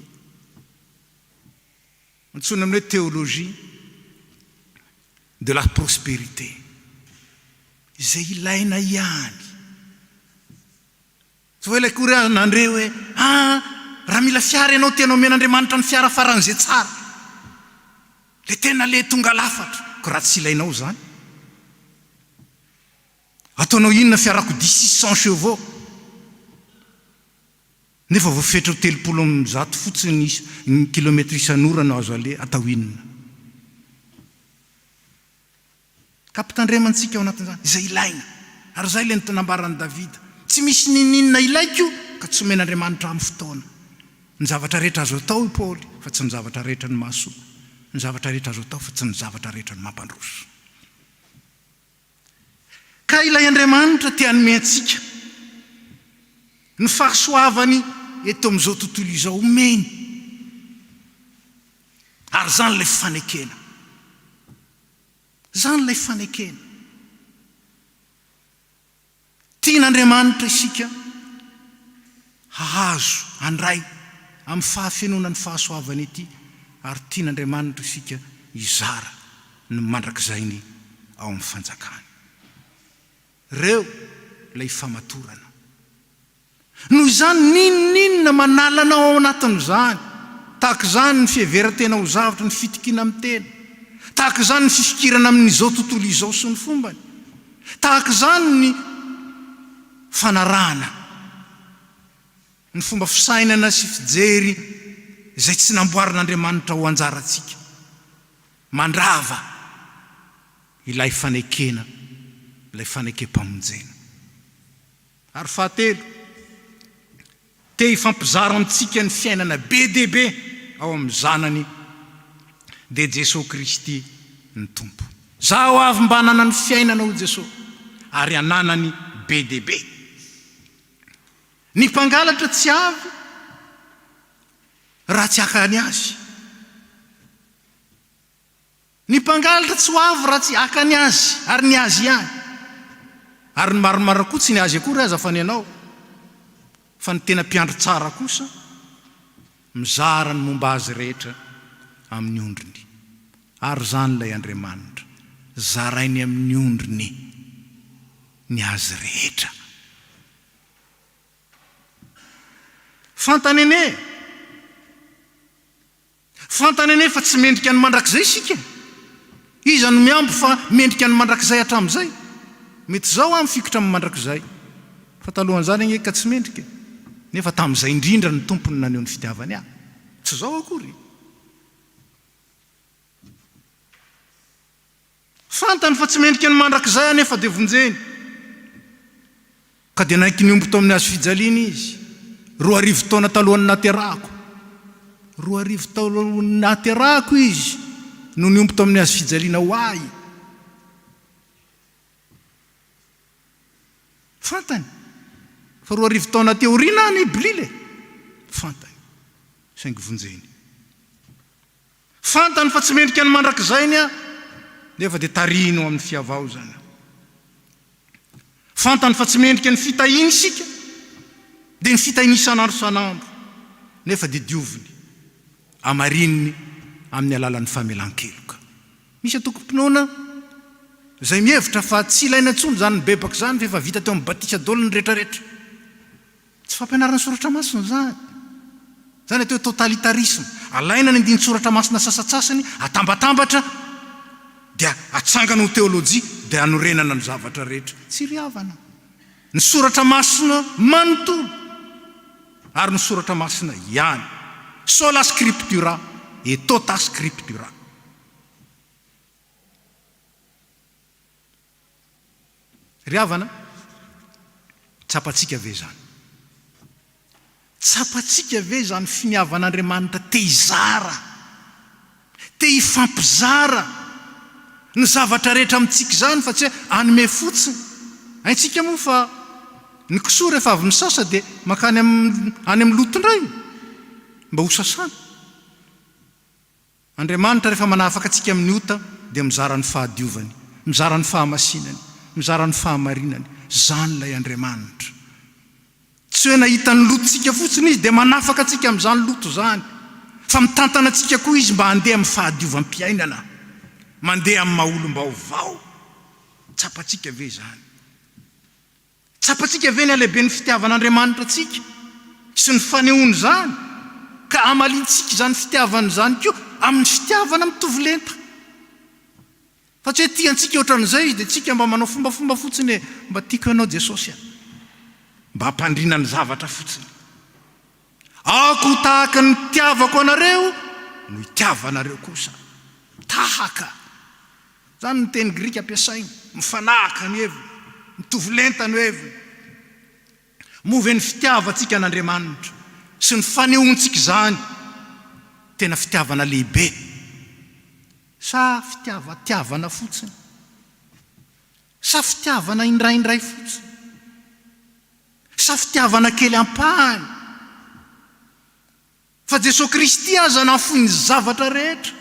Antsoina amin'ny hoe théologie de la prospérité, izay ilaina ihany. Tsy hoe ilay koran'andreo hoe raha mila fiara ianao tianao men'Andriamanitra ny fiara faran'izay tsara, le tena le tonga lafatra, ko raha tsy ilainao zany. Ataonao inona fiarakodia 600 chevaux, nefa voafetra 300 fotsiny ny kilometra isan'ora no azo ale, atao inona? Ka ampitandremantsika ao anatin'izany, izay ilaina. Ary zay le nanambaran'i Davida, tsy misy ninina ilaiko ka tsy omen'Andriamanitra amin'ny fotoana. Ny zavatra rehetra azo atao i Paoly, fa tsy ny zavatra rehetra ny mahasoa. Ny zavatra rehetra azo atao fa tsy ny zavatra rehetra ny mampandroso. Ka ilay Andriamanitra te hanome antsika ny fahasoavany eto amin'izao tontolo izao omeny. Ary zany ilay fanekena. Zany ilay fanekena. Tian'Andriamanitra isika hahazo handray amin'ny fahafenona ny fahasoavany ety, ary tian'Andriamanitra isika hizara ny mandrakizainy ao amin'ny fanjakany. Reo ilay famatorana. Noho izany ninona manalanao ao anatin'izany, tahaka izany ny fiheveran-tena ho zavatra, ny fitokina amin'ny tena, tahaka izany ny fifikirana amin'izao tontolo izao sy ny fombany, tahaka izany ny fanarahana, ny fomba fisainana sy fijery izay tsy namboarin'Andriamanitra ho anjarantsika, mandrava ilay fanekena, ilay fanekem-pamonjena. Ary fahatelo, te hifampizara amintsika ny fiainana be dia be ao amin'ny zanany dia Jesosy Kristy ny Tompo. Zaho avy mba hanana ny fiainana ho Jesosy, ary hananany be dia be. Ny mpangalatra tsy avy raha tsy hakany azy. Ny mpangalatra tsy ho avy raha tsy hakany azy, ary ny azy ihany. Ary ny marimara koa tsy ny azy akory aza fa ny anao, fa ny tena mpiandro tsara kosa mizara ny momba azy rehetra amin'ny ondriny. Ary zany ilay Andriamanitra, zarainy amin'ny ondriny ny azy rehetra. Fantanene fa tsy mendrika ny mandrakizay isika. Iza no miampy fa mendrika ny mandrakizay hatramin'izay? Mety zao amin'ny fikotra amin'ny mandrakizay, fa talohan'izany anie ka tsy mendrika. Nefa tamin'izay indrindra ny tompony naneho ny fitiavany ahy. Tsy zao akory. Fantany fa tsy mendrika ny mandrakizay anefa dia vonjeny. Ka dia naiky niombo tao amin'ny hazo fijaliana izy. 2 taona talohan'ny naterahako. 2 taona naterahako izy no niombo tao amin'ny hazo fijaliana ho ahy. fantany fa 4 arivo taona teorina ny Bible fantany saingy vonjeny fantany fa tsy mendrika ny mandrakizay ny nefa dia tarino amin'ny fiavao zany fantany fa tsy mendrika ny fitahiny sika dia ny fitahiny isan'andro san'andro nefa dia dioviny amarininy amin'ny alalan'ny famelan-keloka misy atokom-pinoana zay mihevitra fa tsy ilaina intsony zany bebaka zany fa efa vita teo amin'ny batisa daoliny rehetrarehetra tsy fampianarana soratra masina zany atao totalitarisme alaina ny andiny soratra masina sasatsasany atambatambatra dia atsangana ho teolojia dia anorenana ny zavatra rehetra tsy riavana ny soratra masina manontolo ary ny soratra masina ihany sola scriptura et tota scriptura riavana tsapatsika ve zany tsapatsika ve zany finiavan'Andriamanitra te hizara te hifampizara ny zavatra rehetra amintsika zany fa tsy anome fotsiny aintsika moa fa ny kisoa rehefa avy misasa dia makany any amin'ny lotondray mba ho sasana Andriamanitra rehefa manafaka atsika amin'ny ota dia mizara ny fahadiovany mizara ny fahamasinany mizara ny fahamarinany zany lay Andriamanitra tsy hoe nahita ny lototsika fotsiny izy dia manafaka atsika amin'izany loto zany fa mitantana atsika koa izy mba handeha amin'ny fahadiovam-piainana mandeha amin'ny maha-olom-baovao tsapatsika ve zany tsapatsika ve ny alehibe ny fitiavan'Andriamanitra atsika sy ny fanehoany zany ka amalintsika zany fitiavany zany koa amin'ny fitiavana mitovy lenta fa tsy hoe tiantsika ohatran'izay izy dia tsika mba manao fombafomba fotsiny mba tiako ianao Jesosy mba hampandrina ny zavatra fotsiny ako tahaka ny tiavako anareo no hitiavanareo kosa tahaka zany ny teny grika ampiasaina mifanahaka ny heviny mitovy lenta ny heviny move ny fitiavantsika an'Andriamanitra sy ny fanehoantsika zany tena fitiavana lehibe sa fitiavatiavana fotsiny sa fitiavana indraindray fotsiny sa fitiavana kely ampahany fa Jesosy Kristy aza nafoy ny zavatra rehetra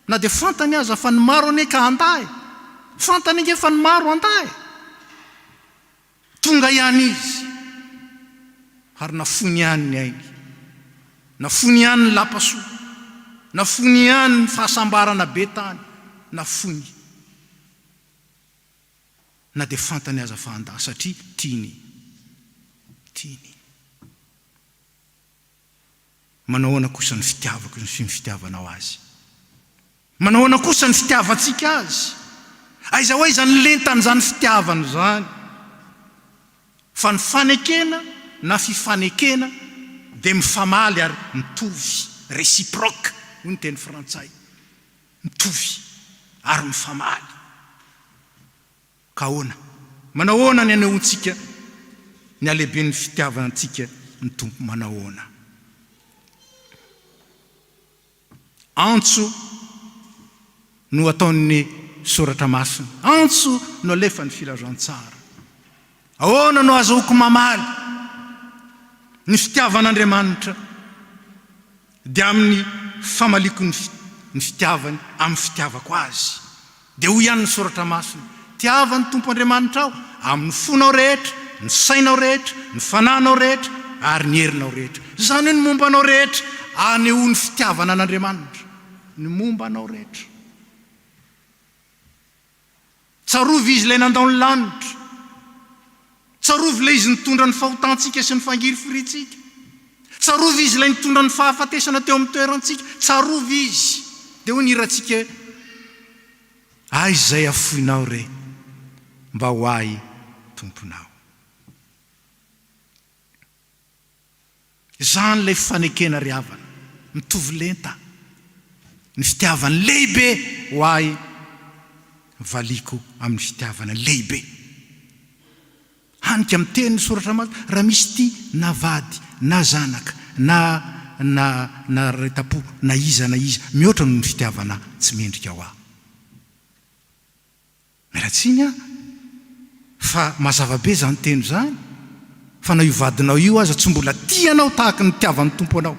na dia fantany aza fa ny maro ane ka andahy fantany ange fa ny maro andahy tonga ihany izy ary nafony ihany ny ainy nafony ihany ny lapasoa nafony ihany ny fahasambarana be tany nafony na dia fantany aza fa andahy satria tiany manahoana kosa ny fitiavako sy ny fitiavanao azy manahoana kosa ny fitiavantsika azy aiza hoe izany lentany zany fitiavany zany fa ny fanekena na fifanekena dia mifamaly ary mitovy réciproque hoy ny teny frantsay mitovy ary mifamaly ka ahoana manahoana ny anehoantsika ny alehibe ny fitiavantsika ny tompo manahoana antso no ataon'ny soratra masina antso no alefa ny filazantsara ahoana no azohoko mamaly ny fitiavan'Andriamanitra dia amin'ny famaliko ny fitiavany amin'ny fitiavako azy dia ho ihany ny soratra masina tiava ny tompo Andriamanitra aho amin'ny fonao rehetra ny sainao rehetra ny fananao rehetra ary ny herinao rehetra zany hoe ny mombanao rehetra aneho ny fitiavana an'Andriamanitra ny mombanao rehetra tsarovy izy ilay nandao ny lanitra tsarovy ilay izy nitondra ny fahotantsika sy ny fangirifiritsika tsarovy izy ilay nitondra ny fahafatesana teo amin'ny toerantsika tsarovy izy dia ho niratsika izay afoinao re mba ho ahy tomponao zany lay fanekena riavana mitovy lenta ny fitiavany lehibe ho ahy valiko amin'ny fitiavana lehibe hanika amin'ny teny soratra masina raha misy ty na vady na zanaka na retapo na iza mihoatra no ny fitiavana tsy mendrika ho ahy meratsiny fa mazavabe zany teny zany fa na io vadinao io aza tsy mbola tianao tahaka ny tiavan'ny tompo anao,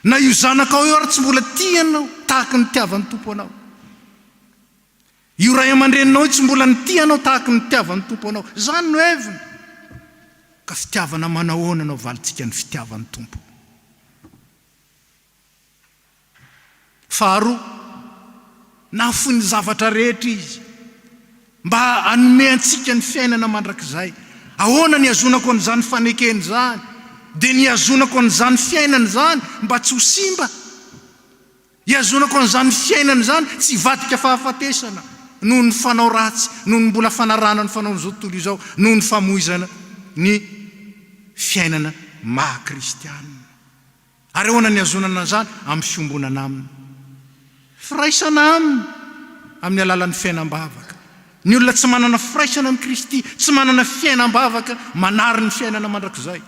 na io zanakao io ary tsy mbola tianao tahaka ny tiavan'ny tompo anao, io ray aman-dreninao io tsy mbola ny tianao tahaka ny tiavan'ny tompo anao. Zany no heviny ka fitiavana manahoana anao valitsika ny fitiavan'ny tompo. Faharoa, nafo ny zavatra rehetra izy mba hanome antsika ny fiainana mandrakizay. Ahoana ny azonako an'izany fanekeny zany, dia ny azonako an'izany fiainana zany mba tsy ho simba, iazonako an'izany fiainana zany tsy vadika fahafatesana noho ny fanao ratsy, noho ny mbola fanarana ny fanao n'izao tontolo izao, noho ny famoizana ny fiainana maha-kristianina. Ary ahoana ny azonana zany? Amin'ny fiombonana aminy, firaisana aminy amin'ny alalan'ny fiainam-bavaka. Ny olona tsy manana firaisana amin'ny Kristy, tsy manana fiainam-bavaka manary ny fiainana mandrakizay,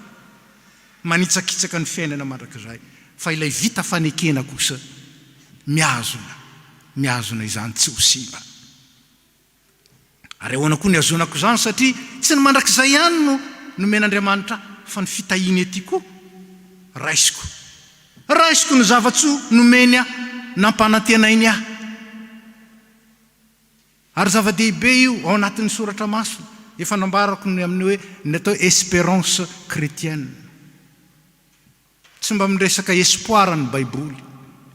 manitsakitsaka ny fiainana mandrakizay. Fa ilay vita fanekena kosa miazona izany tsy ho simba. Ary ahoana koa ny azonako izany? Satria tsy ny mandrakizay ihany no nomen'Andriamanitra fa ny fitahiny ety koa raisiko ny zavatso nomeny aho, nampanantenainy aho. Ary zava-dehibe io ao anatin'ny soratra masina efa nambarako ny amin'ny hoe ny atao espérance chrétienne. Tsy mba miresaka espoir ny Baiboly.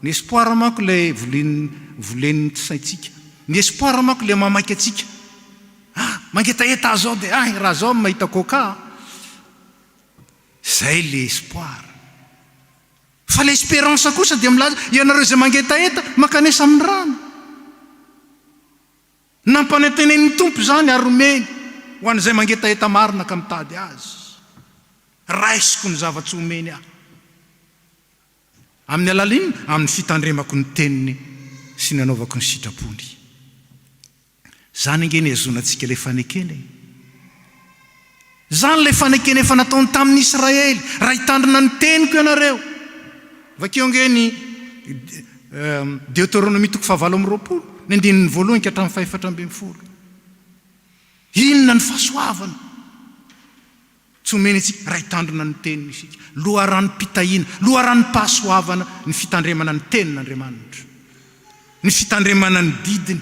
Ny espoir manko le volen'ny saintsika, ny espoir manko le mamaika atsika. Mangetaheta zao dia raha zao mahita coca, zay le espoir. Fa le espérance kosa dia milaza ianareo zay mangetaheta makanesa amin'ny rano. Nampanantenen'ny tompo zany ary omeny ho an'izay mangetaheta marina ka mitady azy. Raisiko ny zavatsy omeny aho. Amin'ny alaliny, amin'ny fitandremako ny teniny sy ny anaovako ny sitrapony. Zany nge ny azonantsika le fanekeny. Zany le fanekeny efa nataony tamin'ny Israely, raha hitandrina ny teniko ianareo. Vakeo nge ny Deutéronomie 7:20, ny 2 ka hatramin'ny 4:10. Inona ny fahasoavana? Tsy omeny antsika raha hitandrina ny teniny isika, loharan'ny-pitahiana, loharan'ny-pahasoavana ny fitandremana ny tenin'Andriamanitra, ny fitandremana ny didiny,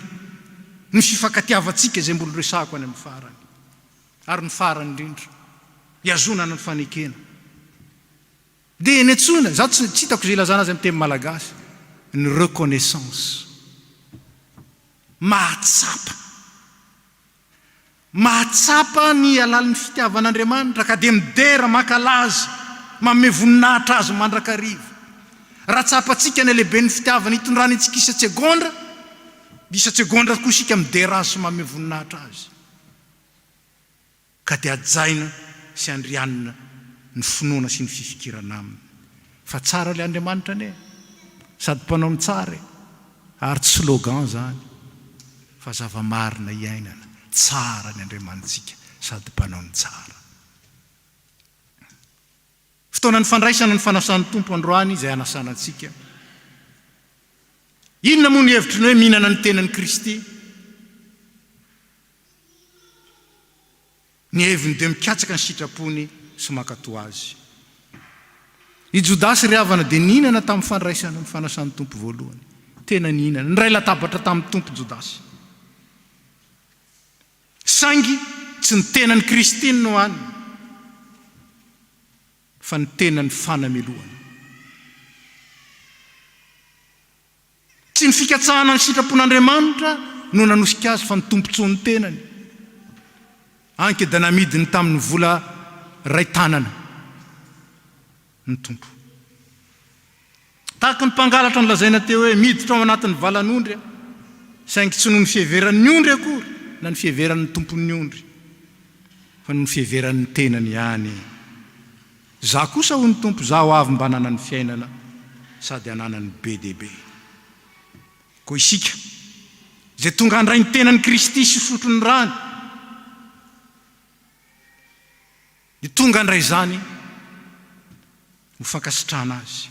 ny fifankatiavantsika izay mbola resahako any amin'ny farany. Ary ny farany indrindra iazonana ny fanekena. Dia ny antsona, za tsy hitako izay ilazana azy amin'ny teny malagasy, ny reconnaissance. Mahatsapa ny alalan'ny fitiavan'Andriamanitra ka dia midera makalaza, manome voninahitra azy mandrakariva. Raha tsapantsika ny lehibe ny fitiavana hitondrany antsika isa-tsegondra, isa-tsegondra koa isika midera azy sy manome voninahitra azy. Ka dia ajaina sy andrianina ny finoana sy ny fifikirana aminy. Fa tsara le Andriamanitra ne, sady mpanao ny tsara ary tsy slogan zany, fa zava-marina iainana. Tsara ny Andriamanitsika sady mpanao ny tsara. Fotoana ny fandraisana ny fanasan'ny tompo androany izay anasana antsika. Inona moa ny hevitry ny hoe mihinana ny tenan'ny Kristy? Ny heviny dia mikatsaka ny sitrapony sy mankatoa azy. I Jodasy ry havana dia nihinana tamin'ny fandraisana ny fanasan'ny tompo voalohany. Tena nihinana, ny ray latabatra tamin'ny tompo Jodasy. Saingy tsy ny tenan'ny Kristy no haniny, fa ny tenan'ny fanamelohana. Tsy ny fikatsahana ny sitrapon'Andriamanitra no nanosika azy, fa ny tompontsoa ny tenany. Anke da namidiny tamin'ny vola ray tanana ny tompo. Tahaka ny mpangalatra ny lazaina teo hoe miditra ao anatin'ny valan'ondry, saingy tsy noho ny fiheveran'ny ondry akory na ny fiheveran'ny tompon'ny ondry, fa noho ny fiheveran'ny tenany ihany. Za kosa ho ny tompo, za ho avy mba hanana ny fiainana sady hanana ny be dia be. Koa isika zay tonga handray ny tenan'ny Kristy sy sotro ny rany, ny tonga handray zany ho fankasitrahana azy,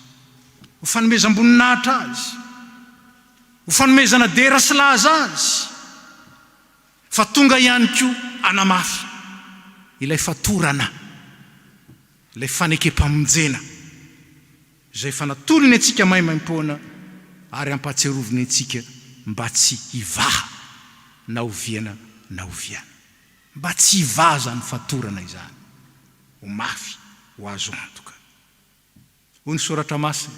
ho fanomezam-boninahitra azy, ho fanomezana dera sy laza azy, fa tonga ihany koa anamafy ilay fatorana, ilay fanekem-pamonjena izay fanatolony antsika maimaimpona ary ampatsiaroviny antsika mba tsy hivaha na oviana na oviana, mba tsy hivaha zany fatorana izany ho mafy ho azo antoka. Hoy ny soratra masina,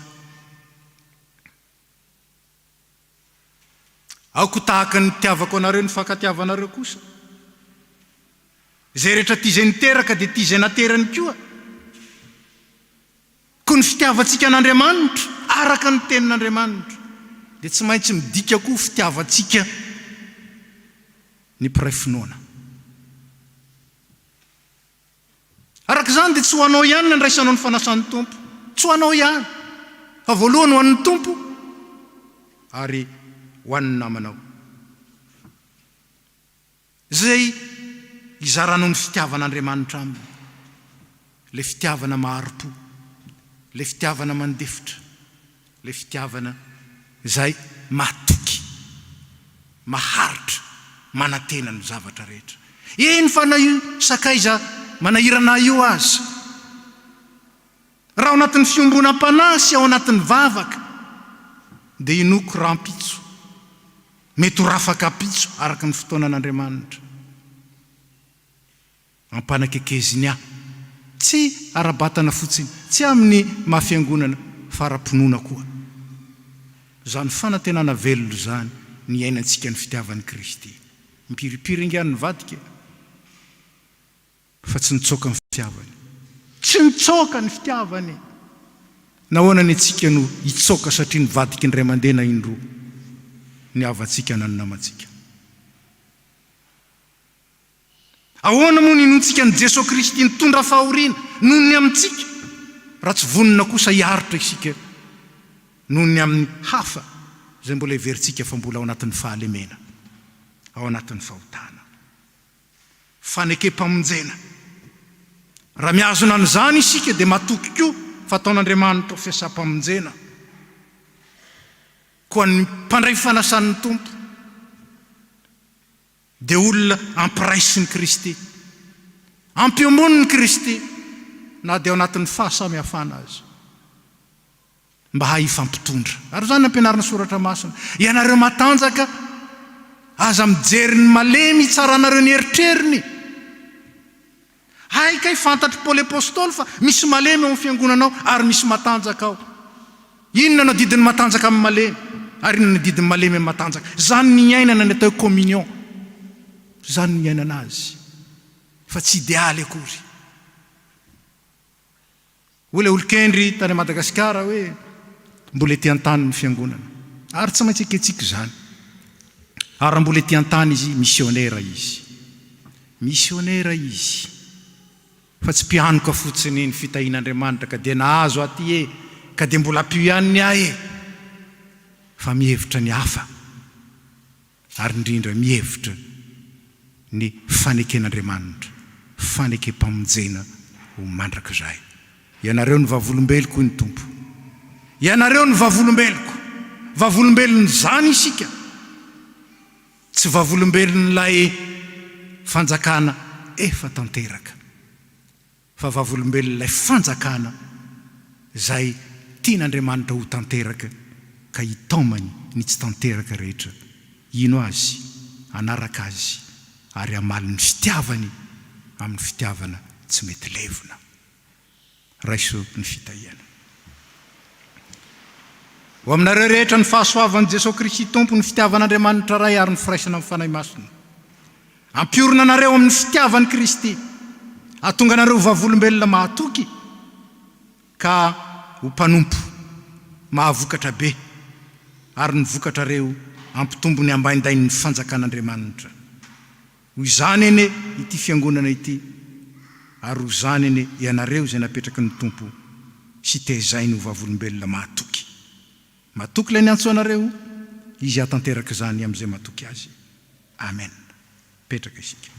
aoko tahaka ny tiavako anareo ny fankatiavanareo kosa, zay rehetra tia zay niteraka dia tia zay naterany koa. Ko ny fitiavantsika an'Andriamanitra araka ny tenin'Andriamanitra dia tsy maintsy midika koa fitiavantsika ny mpiray finoana. Araka izany dia tsy ho anao ihany ny andraisanao ny fanasan'ny Tompo, tsy ho anao ihany, fa voalohany ho an'ny Tompo ary ho an'ny namanao. Zay izaranao ny fitiavan'Andriamanitra aminy, le fitiavana maharo-po, le fitiavana mandefitra, le fitiavana izay matoky, maharitra, manantena ny zavatra rehetra. Eny fa na io sakaiza manahirana io aza, raha ao anatin'ny fiombonam-panahy sy ao anatin'ny vavaka dia inoko rampitso, mety ho rafaka pitso araka ny fotoanan'Andriamanitra. Ampanakekeziny aho, tsy arabatana fotsiny, tsy amin'ny mafiangonana fara-ponoana koa. Zany fanantenana velona zany ny ainantsika ny fitiavan'i Kristy. Mipiripiringany ny vadika fa tsy nitsoaka ny fitiavany, tsy nitsoaka ny fitiavany. Nahoana ny antsika no hitsoaka satria ny vadika indray mandeha na indroa ny avantsika na ny namantsika. Ahoana moa ny inontsika ny Jesosy Kristy nitondra fahoriana noho ny amintsika, raha tsy vonona kosa hiaritra isika noho ny amin'ny hafa zay mbola heverintsika fa mbola ao anatin'ny fahalemena, ao anatin'ny fahotana. Fanekem-pamonjena, raha miazona an'izany isika dia matoky koa fataon'Andriamanitra ho fiasam-pamonjena koa ny mpandray fanasan'ny Tompo dia olona ampiraisiny Kristy, ampiombonin'ny Kristy, na dia ao anatin'ny fahasamihafana azy, mba haifampitondra. Ary zany ampianarana soratra masina, ianareo matanjaka aza mijery ny malemy tsara anareo ny eritreriny. Haikay fantatry Paoly apôstôly fa misy malemy ao amin'ny fiangonanao ary misy matanjaka ao. Inona no didin'ny matanjaka amin'ny malemy ary inona no didin'ny malemy amin'ny matanjaka? Zany ny iainana ny atao communion, zany ny iainana azy, fa tsy idéaly akory. Ola olokendry tany Madagasikara hoe mbola ety an-tany ny fiangonana, ary tsy maintsy eketsika zany. Ary mbola ety an-tany izy, missionnaire izy, missionnaire izy, fa tsy mpianoka fotsiny ny fitahian'Andriamanitra ka dia nahazo aty ka dia mbola pio ihany ny ahy fa mihevitra ny hafa, ary indrindra mihevitra ny faneken'Andriamanitra, fanekem-pamonjena ho mandrakizay. Ianareo ny vavolombeloko ny Tompo, ianareo ny vavolombeloko, vavolombelony zany isika, tsy vavolombelon'ilay fanjakana efa tanteraka, fa vavolombelon'ilay fanjakana zay tian'Andriamanitra ho tanteraka ka hitaomany ny tsy tanteraka rehetra. Ino azy? Anaraka azy ary amaly ny fitiavany amin'ny fitiavana tsy mety levona. Raiso ny fitahiana. Ho aminareo rehetra ny fahasoavan'i Jesosy Kristy Tompo ny fitiavan'Andriamanitra ray ary ny firaisana amin'ny fanahy masina. Ampiorina anareo amin'ny fitiavan'i Kristy, ahatonga anareo vavolombelona mahatoky ka ho mpanompo mahavokatra be, ary ny vokatrareo ampitombo ny ambaindain'ny fanjakan'Andriamanitra. Ho izany ene ity fiangonana ity, ary ho izany ene ianareo izay napetraky ny Tompo sy tezainy ho vavolombelona mahatoky. Matoky ilay niantso anareo, izy hatanteraka izany amin'izay matoky azy. Amen. Petraka isika.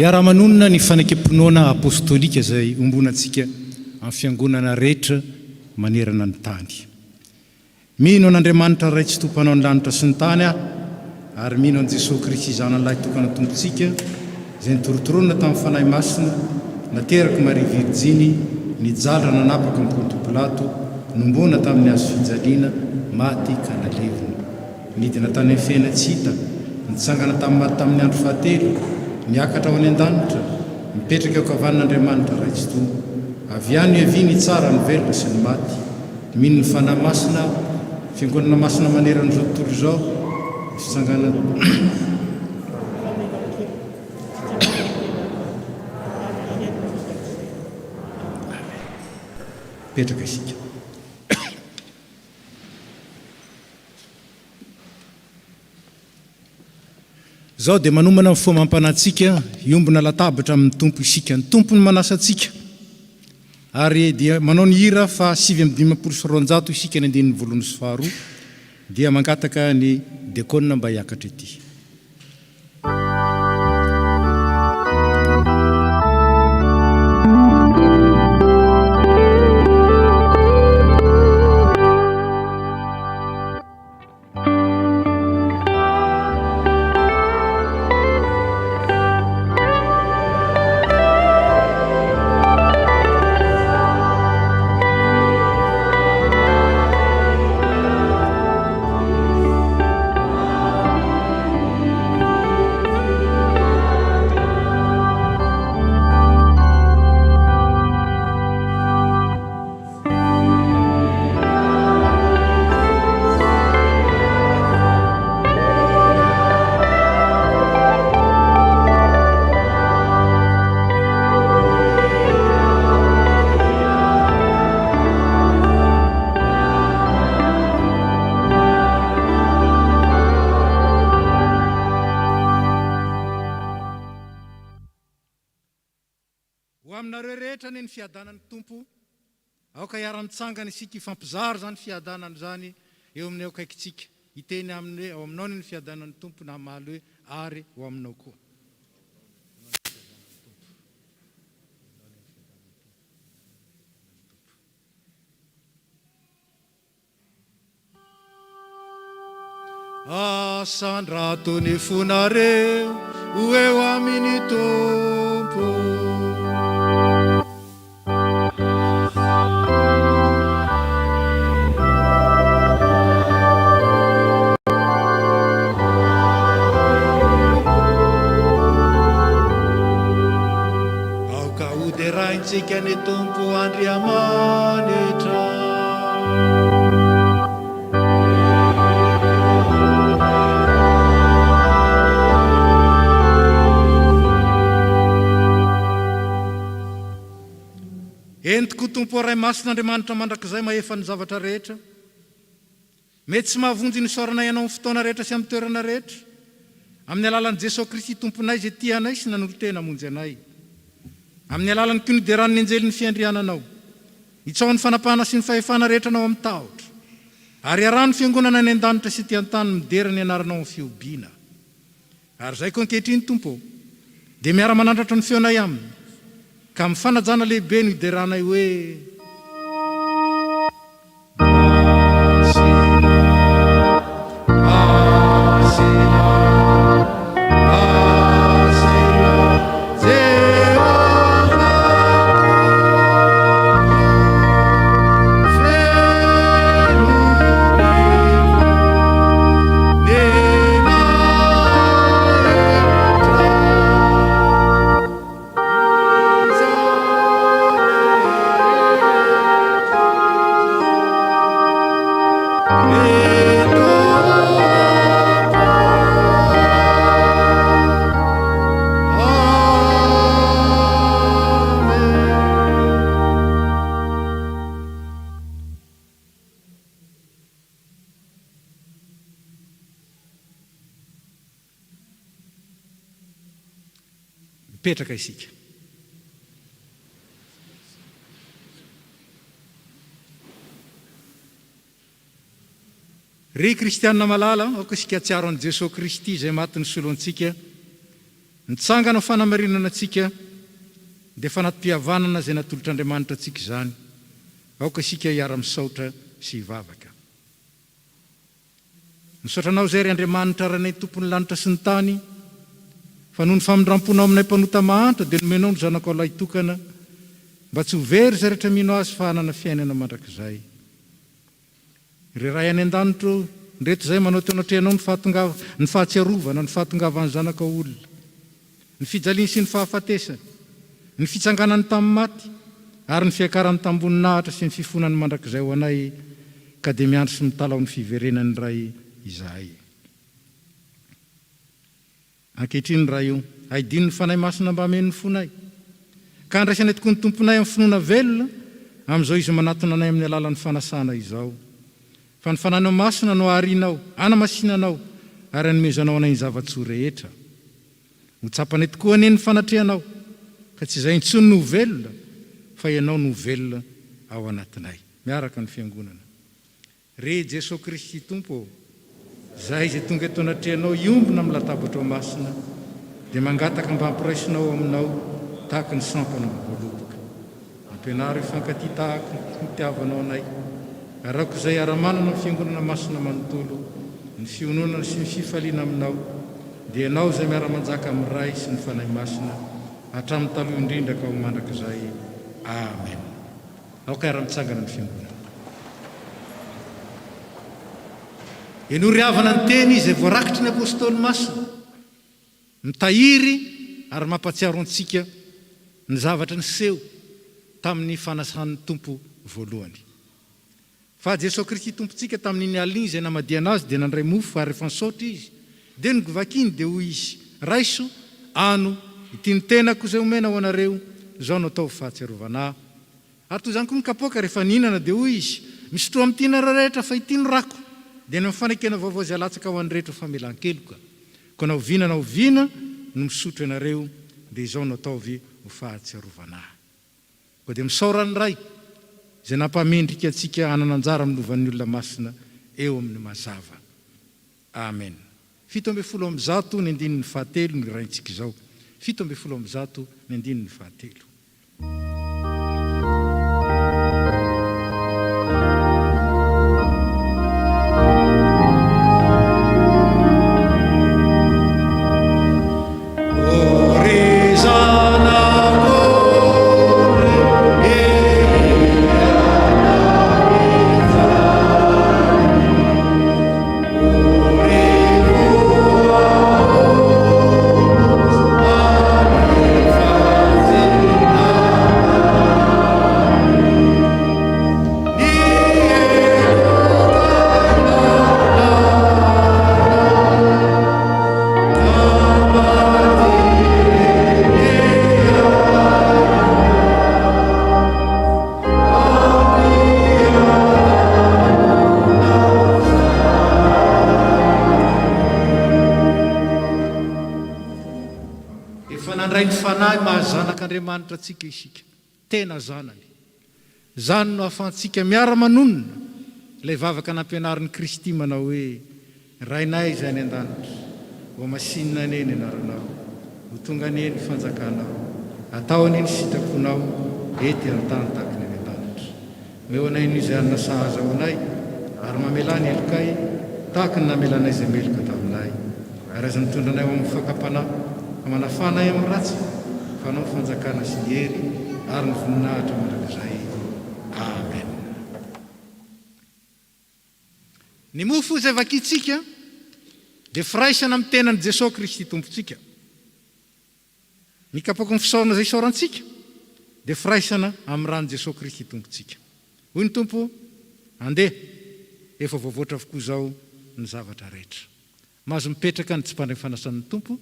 Iara-manonina ny fanekemponoana apostolika izay ombonantsika amin'ny fiangonana rehetra manerana ny tany. Mino an'Andriamanitra ray tsy tompanao ny lanitra sy ny tany aho, ary mino an' Jesosy Kristy zanan'lahy tokana tompontsika izay nitorotoronina tamin'ny fanahy masina, nateraka Maria Virjiny, nijalra nanapaka amin'ny Ponto Pilato, nombona tamin'ny hazo fijaliana, maty ka nalevina. Nidina tany amin'ny fiaina tsy hita, nitsangana tamin'ny andro fahatelo, niakatra ao any an-danitra, mipetraka eo ankavan'Andriamanitra ray tsy tompo. Avy any avy ny tsara, ny velona sy ny maty. Mino ny fanahy masina, fiangonana masina maneran'izao tontolo izao, fitsangana petraka isika. Zao dia manomana ny fomba mampanantsika iombona latabatra amin'ny tompo isika ny tompony manasantsika ary dia manao ny hira fa 7:200 isika ny andinin'ny 22 dia mangataka ny dekona mba hiakatra ity. Aminareo rehetra ny fiadanan'ny tompo aoka hiara-mitsangana isika ifampizaro zany fiadanana zany eo amin'ny eo akaikitsika iteny amin'ny ao aminao ny fiadanan'ny tompo na maly hoe ary ho aminao koa. Asandrato ny fonareo ho eo amin'ny tompo tsika ny tompo andriamanitra entiko tompo ray masin'andriamanitra mandrakizay mahefa ny zavatra rehetra mety tsy mahavonjy ny saorana ianao amin'ny fotoana rehetra sy amin'ny toerana rehetra amin'ny alalan'i Jesosy Kristy tomponay zay tianay sy nanolotena monjy anay amin'ny alalan'ny kinideran'ny anjely ny fiandriananao itsaon'ny fanapahana sy ny fahefana rehetra anao amin'ny tahotra ary arano fiangonana ny an-danitra sy ty-antany midera ny anaranao amin'ny fiobiana ary zay koa ankehitriny tompo dia miara-manandratra ny feonay aminy ka mifanajana lehibe no hideranay hoe petraka isika. Ry kristianina malala aoka isika atsiaro an' Jesosy Kristy zay maty ny solo antsika nitsangana ho fanamarinana antsika dia fanatim-pihavanana zay natolotr'Andriamanitra antsika zany aoka isika hiara-misaotra sy hivavaka. Misaotranao zay ry Andriamanitra ranay tompony lanitra sy ny tany fa noho ny famindramponao aminay mpanota mahantra dia nomenao ny zanako lahy tokana mba tsy ho very zay rehetra mino azy fa hanana fiainana mandrakizay. Ry ray any an-danitro ndreto zay manao teo anatrehanao ny fahatsiarovana ny fahatongavan'ny zanaka olona ny fijaliany sy ny fahafatesany ny fitsanganany tamin'ny maty ary ny fiakarany tamboninahitra sy ny fifonany mandrakizay ho anay ka dia miandro sy mitalao ny fiverenany ray izahay. Ankehitriny raha io haidiny ny fanahy masina mba hamen'ny fonay ka andraisanay tokoa ny tomponay amin'ny finoana velona amin'izao izy manatona anay amin'ny alalan'ny fanasana izao fa ny fananao masina no arinao anamasinanao ary anomezanao anay ny zava-tsoa rehetra hotsapany tokoa anie ny fanatrehanao ka tsy izay intsony no velona fa ianao no velona ao anatinay. Miaraka ny fiangonana. Re Jesosy Kristy Tompo, zay izay tonga eto anatrehanao iombona amin'ny latabatra masina dia mangataka mba hampiraisinao aminao tahaka ny sampana voaloboka. Ampianaro ifankaty tahaka ny fitiavanao anay. Arako izay ara-manana ny fiangonana masina manontolo, ny fiononana sy ny fifaliana aminao, dia ianao izay miara-manjaka amin'ny ray sy ny fanahy masina hatramin'ny taloha indrindra ka ho mandrakizay. Amen. Aoka ara-mitsangana ny fiangonana. Enoriavana ny teny izay voarakitry ny apôstôly masina, mitahiry ary mampatsiaro antsika ny zavatra niseho tamin'ny fanasan'ny tompo voalohany. Fa Jesosy Kristy tompontsika tamin'iny aliny izay namadiana azy dia nandray mofo ary rehefa nisaotra izy dia nigovakiny dia hoy izy, raiso ano ity ny tenako izay omena ho anareo, izao no atao fahatsiarovana. Ary toy izany koa ny kapoaka rehefa nihinana dia hoy izy, misotro amin'ity rehetra fa ity no rako, dia ny mifanekena vaovao izay alatsaka ho an'ny rehetra famelan-keloka. Ko na oviana no misotro ianareo, dia izao no ataovy ho fahatsiarovana. Ko dia misaorany ray izay nampamendrika antsika hanana anjara amin'ny lovan'ny olona masina eo amin'ny mazava. Amen. 17 ny andinin'ny fahatelo ny raintsika izao. 17 ny andinin'ny fahatelo. Mahazanak'Andriamanitra atsika isika, tena zanany. Zany no ahafahantsika miara-manonona ilay vavaka nampianarin'ny Kristy manao hoe, rainay izay any an-danitra, ho masinina aneny ianaranao, ho tonga aneny fanjakanao, atao aneny sitraponao, ety amin'ny tany tahaka ny any an-danitra. Meo anay n'izay anona sahaza ho anay, ary mamelany elokay tahaka ny namelanay izay meloka taminay, ary aza mitondra anay ho amin'ny fakapana, manafanay amin'ny ratsy, fanao fanjakana sy ny hery ary ny voninahitra mandrakizay. Amen. Ny mofo izay vakitsika dia firaisana amin'ny tenan'i Jesosy Kristy tompontsika. Ny kapoaka ny fisaorana izay isaorantsika dia firaisana amin'ny rano Jesosy Kristy tompontsika. Hoy ny tompo, andeha, efa voavoatra avokoa izao ny zavatra rehetra. Mahazo mipetraka ny tsy mpandray fanasan'ny tompo.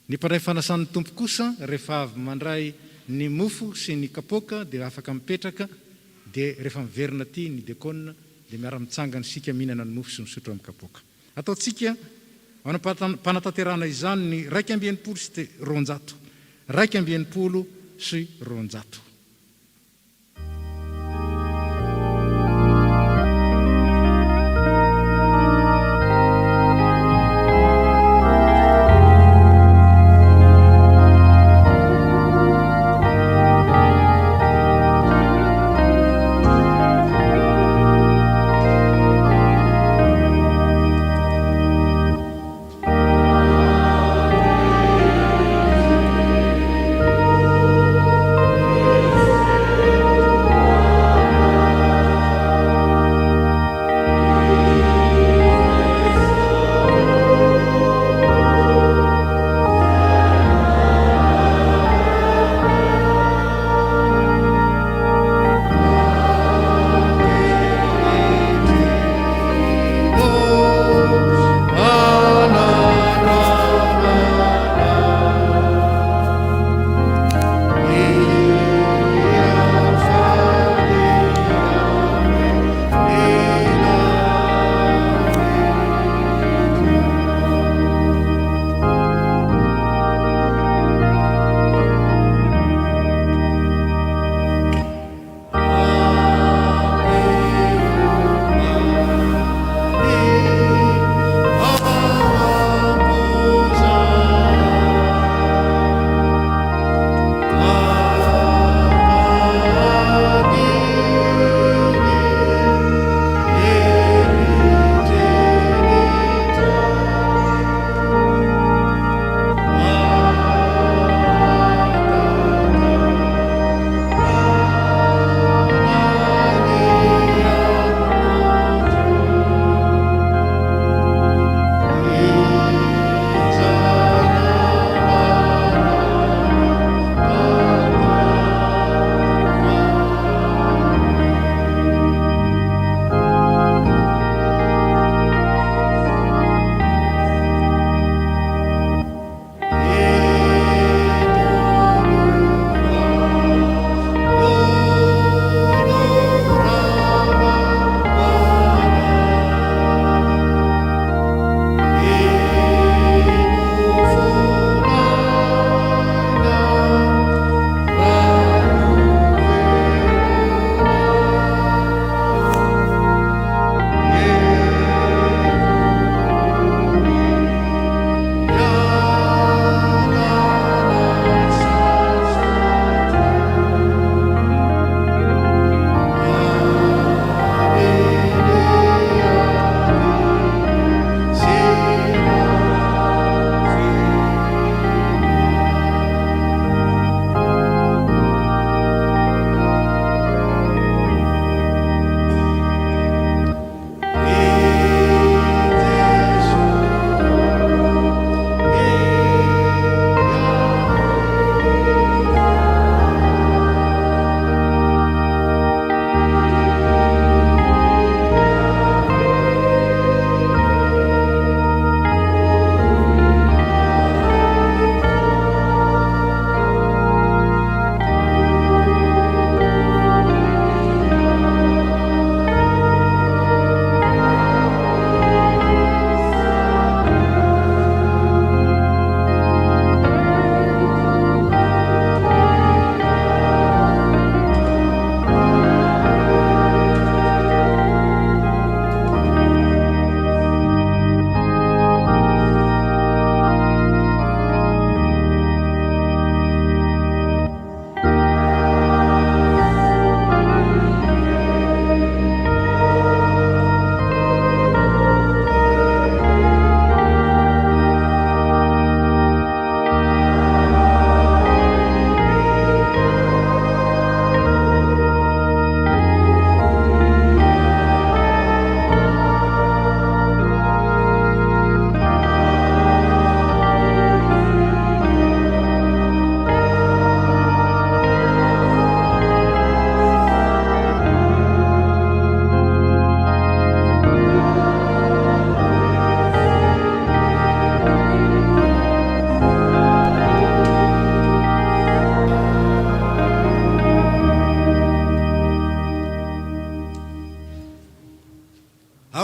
Ny mpandray fanasan'ny tompo kosa rehefa avy mandray ny mofo sy ny kapoaka dia afaka mipetraka, dia rehefa miverina ty ny diakona dia miara-mitsangana sika mihinana ny mofo sy misotro amin'ny kapoaka. Ataontsika mpanataterana izany ny 280 sy 200. 280 sy 200.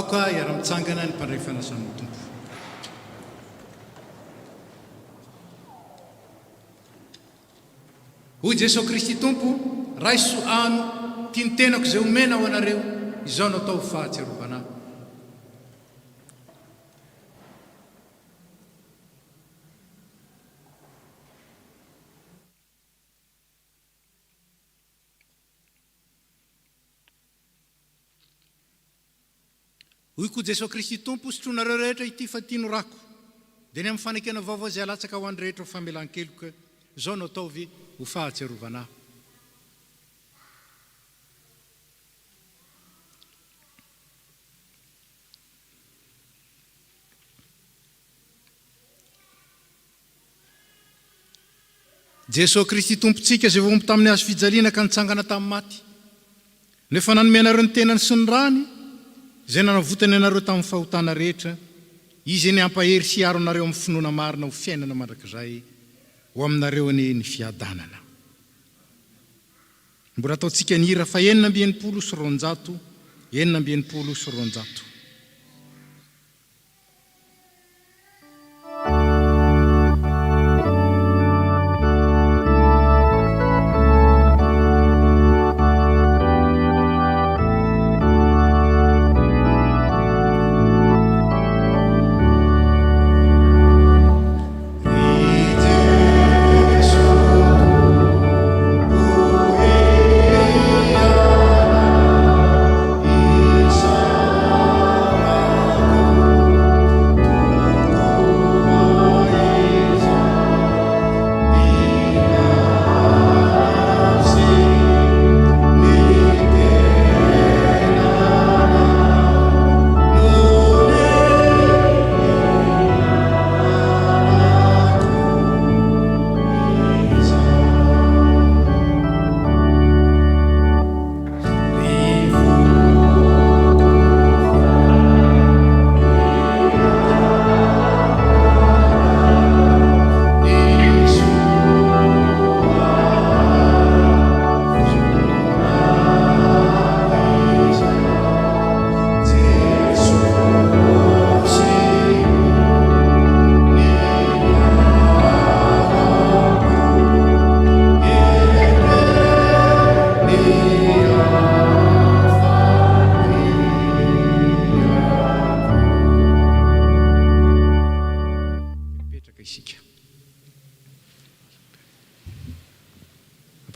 vakoka iara-mitsangana ny mpandray fanasan'ny tompo. Hoy Jesosy Kristy tompo, raiso ano tiany tenako izay omena ho anareo, izao no atao fahatserovana. Hoy koa Jesosy Kristy tompo, sotroinareo rehetra ity fa tiano rako, dia ny amin'ny fanekena vaovao izay alatsaka ho an'ny rehetra ho famelan-keloka, izao no ataovy ho fahatserovana. Jesosy Kristy tompontsika izay vombo tamin'ny hazo fijaliana ka nitsangana tamin'ny maty, nefa nanome anareo ny tenany sy ny rany izay nanavotany anareo tamin'ny fahotana rehetra, izy ny ampahery sy aro anareo amin'ny finoana marina ho fiainana mandrakizay ho aminareo ny fiadanana. Mbola ataontsika ny hira fa 920 sy 200, 920 sy 200.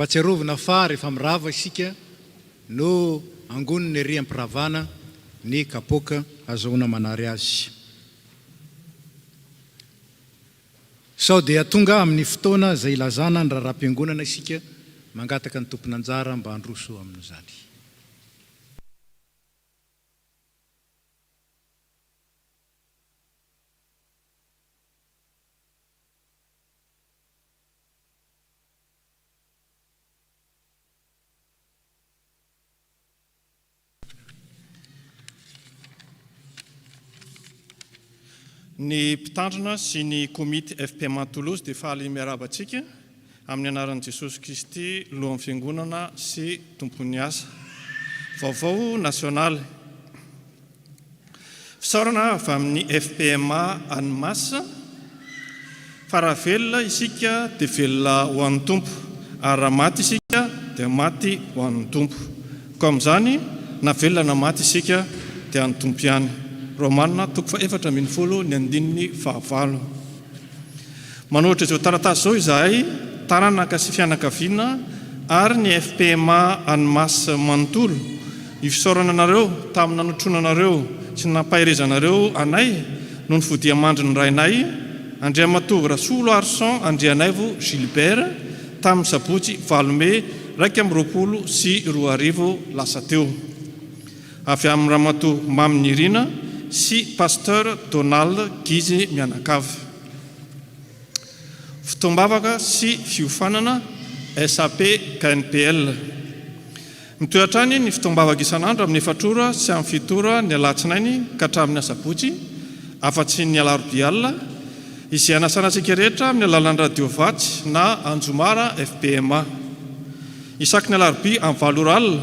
Patsiarovina fa rehefa mirava isika no angony ny ry ampiravana ny kapoka azahoana manary azy. Sao dia tonga amin'ny fotoana izay ilazana ny raharaham-piangonana isika mangataka ny tompony anjara mba handroso amin'izany. Ny mpitandrina sy ny komity FPMA Toulouse dia fahaly miarabantsika amin'ny anaran'i Jesosy Kristy lohan'ny fiangonana sy tompon'ny asa. Vaovao nasionaly. Fisaorana avy amin'ny FPMA Annemasse, fa raha velona isika dia velona ho an'ny tompo, ary raha maty isika dia maty ho an'ny tompo. Koa amin'izany na velona na maty isika dia an'ny tompo ihany. Romanina 4:40 ny andininy 9. Manohitra izao taratasy izao izahay taranaka sy fianakaviana ary ny FPMA Annemasse manontolo hifisaorana anareo tamin'ny nanotrona anareo sy nampahirezanareo anay no ny fodiamandry ny rainay Andriamatovo Rasolo Arson Andrianaivo Gilbert tamin'ny sabotsy 8 Mey 2020 sy 2000 lasa teo. Avy amin'ny Ramatoa Mamy Nirina sy Pasteur Donald Gizy mianakavy. Fitombavaka sy fiofanana SAP KNPL. Mitoetrany ny fitombavaka isan'andro amin'ny 4 ora sy amin'ny 7 ora ny alatsinainy ka hatramin'ny asabotsy afa-tsy ny alarobia alina, izay anasana antsika rehetra amin'ny alalan'ny radio vatsy na anjomara FPMA. Isaky ny alarobia amin'ny 7 ora alina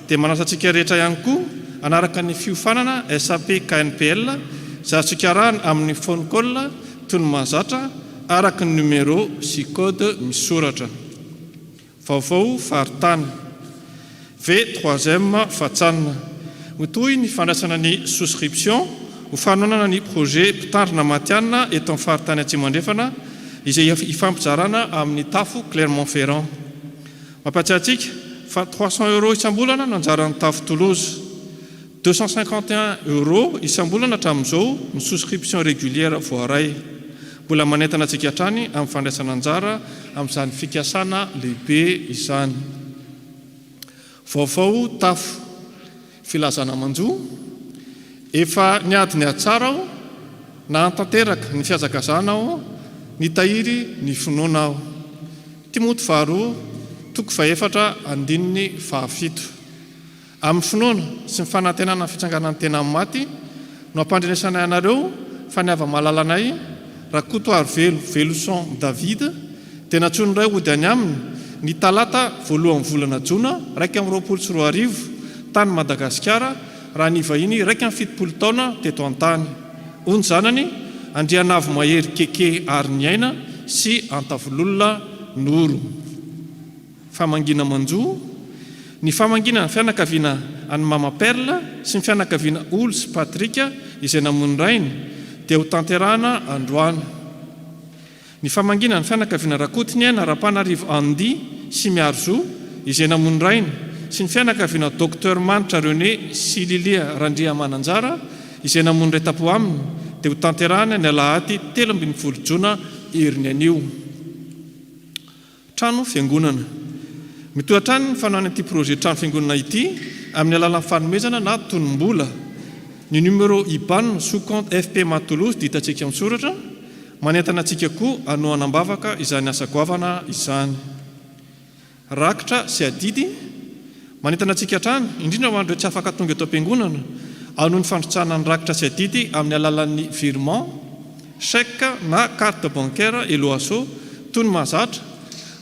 dia manasa antsika rehetra ihany koa anaraka ny fiofanana SAP KNPL zatsika rahana amin'ny phone call toy ny mahazatra araka ny numéro sy code misoratra. Vaovao faritany. V3e fatsanina. Mitohy ny fandraisana ny souscription ho fanonana ny projet mpitandrina matianina eto amin'ny faritany Atsimandrefana izay ifampizarana amin'ny tafo Clermont-Ferrand. Mampatsiatsika fa 300 € isam-bolana no anjaran'ny tafo Toulouse, 251 € isam-bolana hatramin'izao ny souscription régulière voaray. Mbola manentana antsika hatrany amin'ny fandraisana anjara amin'izany fikasana lehibe izany. Vaovao tafo. Filazana manjo. Efa niady ny atsara aho na tanteraka ny fiazakazana aho, ny tahiry ny finoana aho. Timoty 2:4-7. Amin'ny finoana sy ny fanantenana fitsanganan'ny tena maty no ampandrenesana ianareo fa ny ava-malalanay Rakoto Arvelo Veloson David dia natsono ray ody any aminy ny talata voalohan'ny volana Jona 2024 tany Madagasikara raha ny vahiny 7 taona teto an-tany. Ony zanany Andrianavo Mahery Keke ary ny aina sy Antavololona Noro. Famangina manjo. Ny famangina ny fianakaviana any Mama Perla sy ny fianakaviana Ols Patrika izay namono rainy dia ho tanterahana androany. Ny famangina ny fianakaviana Rakotiny aina Rapanarivo Andi sy Miarzo izay namono rainy sy ny fianakaviana Dr Manitra René sy Lilia Randria Mananjara izay namono retapo aminy dia ho tanterahana ny alahady 17 Jona heriny anio. Trano fiangonana. Mitohatrany ny fanoana ity projet trano fiangonana ity amin'ny alalan'ny fanomezana na tonom-bola. Ny numéro IBAN sous compte FPMA Toulouse ditantsika amin'ny soratra manentana antsika koa hanao hanambavaka izany asa goavana izany. Rakitra sy adidy manentana antsika hatrany indrindra ho an'ireo tsy afaka tonga eto am-piangonana hanao ny fandrotsahana ny rakitra sy adidy amin'ny alalan'ny virement, chèque na carte bancaire eloaso toy ny mahazatra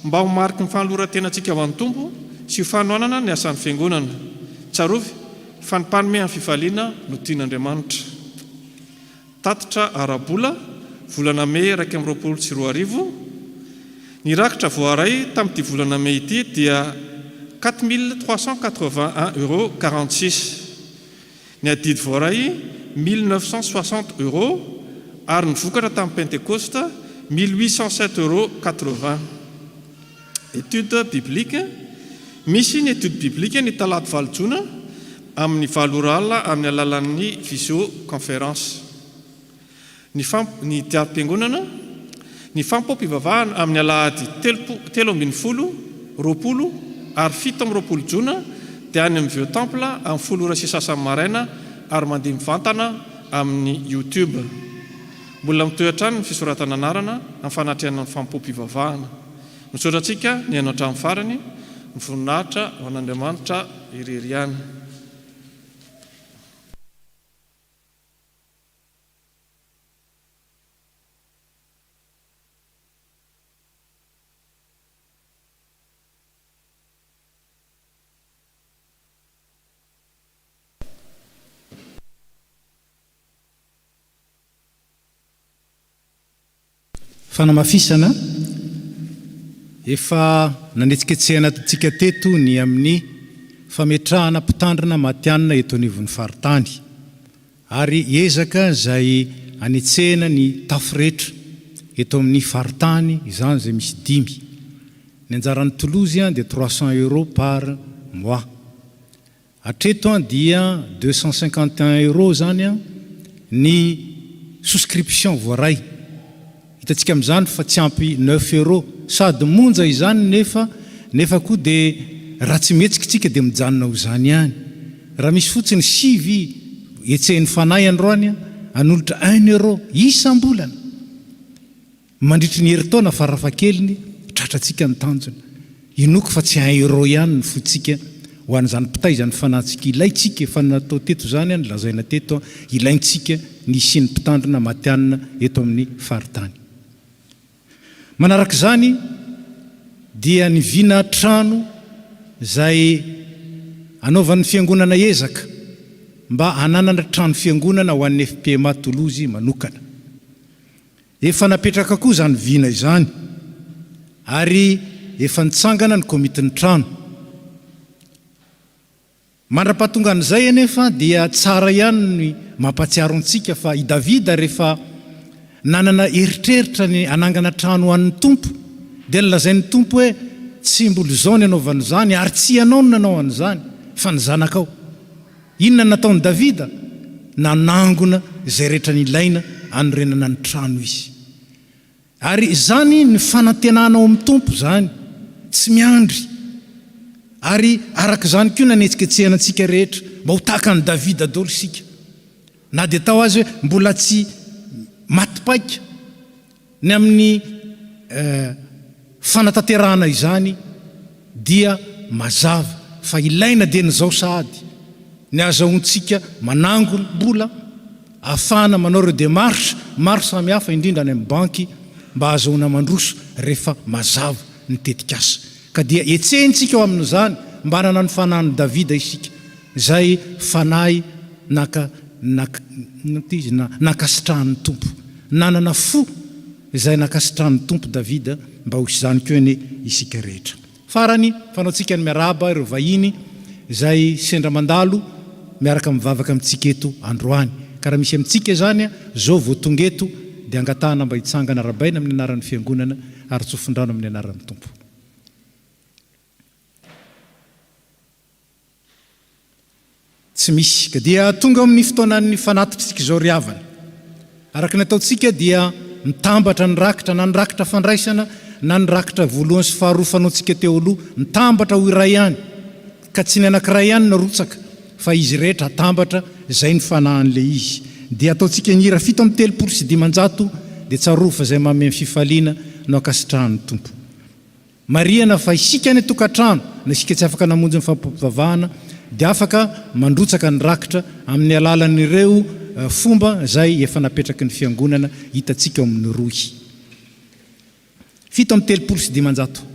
mba ho mariky ny fanoloran-tena antsika ho an'ny tompo sy ho fanohanana ny asan'ny fiangonana. Tsarovy fa ny mpanome amin'ny fifaliana no tian'Andriamanitra. Tatitra arabola volana May 2024. Ny rakitra voaray tamin'ity volana May ity dia 4,381,46 €. Ny adidy voaray 1,960 € ary ny vokatra tamin'ny Pentecoste 1,807,80 €. Étude biblique. Misy ny étude biblique ny talata 20 Jona amin'ny 7 orala amin'ny alalan'ny visioconférence. Ny diam-piangonana. Ny fampompivavahana amin'ny alahady 13 roapolo ary 17 Jona dia any amin'ny Vieux Temple amin'ny 10:06 maraina ary mandeha mivantana amin'ny YouTube. Mbola mitoehatrany ny fisoratana anarana amin'ny fanatrehana ny fampompivavahana. Misoratsika ny hainao hatramin'ny farany ny voninahitra ho an'Andriamanitra ireriany. Fanamafisana efa nanetsiketsehana tsika teto ny amin'ny fametrahana mpitandrina matianina eto anivon'ny faritany ary ezaka izay anetsehana ny tafo rehetra eto amin'ny faritany izany izay misy 5. Ny anjaran'ny Toulouse dia 300 € par mois. Hatreto dia 251 € zany ny souscription voaray. Hitantsika amin'izany fa tsy ampy 9 € sady monja izany nefa koa dia raha tsy metsikitsika dia mijanona ho izany ihany. Raha misy fotsiny 7 etsehany fanahy androany anolotra 1 € isam-bolana. Mandritry ny herintaona farafahakeliny tratratsika ny tanjona. Inoko fa tsy 1 € ihany ny fotsika ho an'izany mpitay izany fanahintsika ilaitsika efa natao teto zany ny lazaina teto ilaintsika ny isian'ny mpitandrina matianina eto amin'ny faritany. Manaraka izany dia ny vina trano izay anaovan'ny fiangonana ezaka mba hananana trano fiangonana ho an'ny FPMA Toulouse manokana. Efa napetraka koa zany vina izany ary efa nitsangana ny komitin'ny trano. Mandra-pahatonga an'izay anefa dia tsara ihany ny mampatsiaro antsika fa i Davida rehefa nanana eritreritra ny anangana trano ho an'ny tompo dia nolazain'ny tompo hoe tsy mbola zao ny anaovany zany ary tsy ianao no nanao an'izany fa ny zanakao. Inona nataon'i Davida? Nanangona izay rehetra nilaina anorenana ny trano izy. Ary zany ny fanantenanao amin'ny tompo zany, tsy miandry. Ary araka zany koa nanetsiketsehana antsika rehetra mba ho tahaka ny Davida daholo isika. Na dia tao azy hoe mbola tsy matipaika ny amin'ny fanatanterahana izany dia mazava fa ilaina dia n'izao sahady ny azahoantsika manango-bola ahafahana manao ireo démarche maro samihafa indrindra any amin'ny banky mba ahazoana mandroso rehefa mazava ny tetikasa. Ka dia etsehintsika eo amin'izany mba hanana ny fanahiny Davida isika. Zay fanahy nakasitrahan'ny tompo. Nanana fo izay nakasitrahan'ny tompo Davida mba ho izany koa eny isika rehetra. Farany fanaontsika ny miaraba ireo vahiny izay sendra mandalo miaraka mivavaka amintsika eto androany. Ka raha misy amintsika zany zao vao tonga eto dia angatahana mba hitsangana rabaina amin'ny anaran'ny fiangonana ary tsofindrano amin'ny anaran'ny tompo. Tsy misy ka dia tonga amin'ny fotoanan'ny fanatitsika izao riavana. Araka ny ataontsika dia mitambatra ny rakitra na ny rakitra fandraisana na ny rakitra voalohany sy faharoa fanaontsika teo aloha, mitambatra ho iray ihany ka tsy ny anankiray ihany narotsaka fa izy rehetra atambatra zay ny fanahan'le izy. Dia ataontsika ny hira 7:300 dia tsaroa fa zay manome fifaliana no akasitrahan'ny tompo. Mariana fa isika ny tokantrano na isika tsy afaka namonjy ny fampivavahana dia afaka mandrotsaka ny rakitra amin'ny alalan'ireo fomba zay efa napetraky ny fiangonana hitantsika amin'ny roy. 7:300.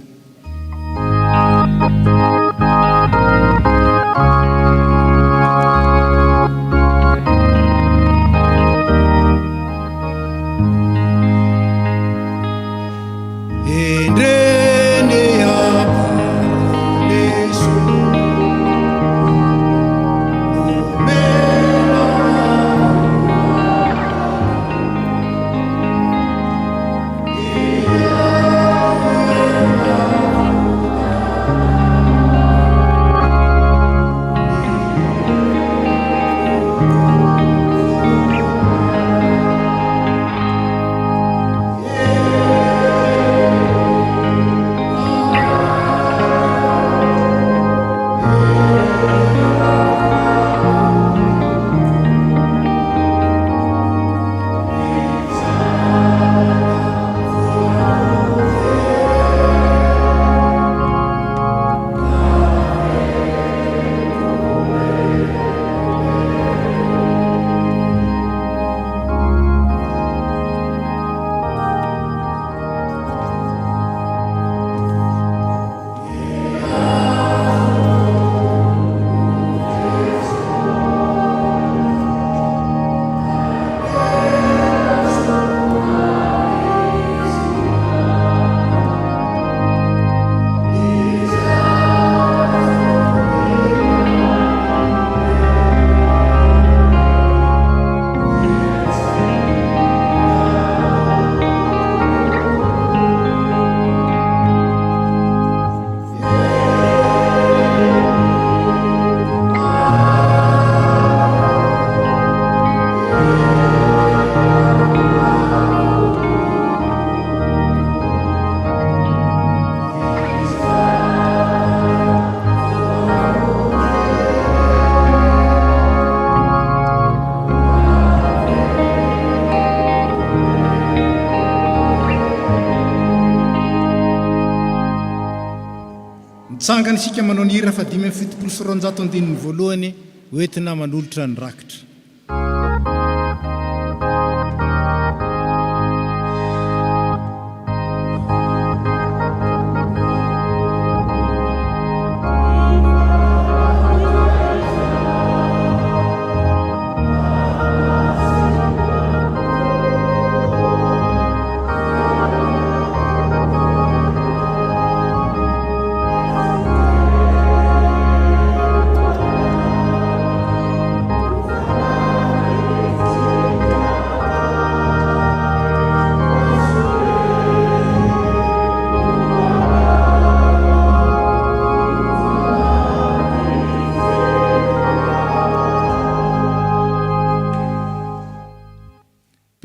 Sangany isika manao ny hira fa 5:700 voalohany hoentina manolotra ny rakitra.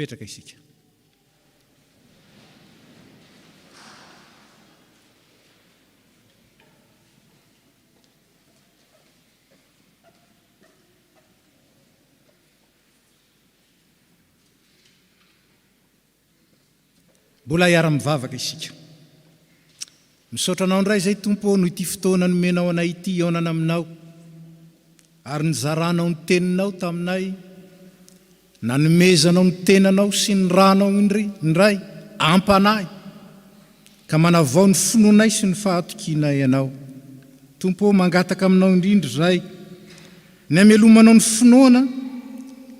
mipetraka isika. Mbola hiara-mivavaka isika. Misaotra anao indray izay Tompo noho ity fotoana nomenao anay ity ionana aminao, ary nizaranao ny teninao taminay, nanomezanao ny tenanao sy ny ranao indray ampanay, ka manavao ny finoanay sy ny fahatokinay ianao. Tompo, mangataka aminao indrindra izay, ny amelomanao ny finoana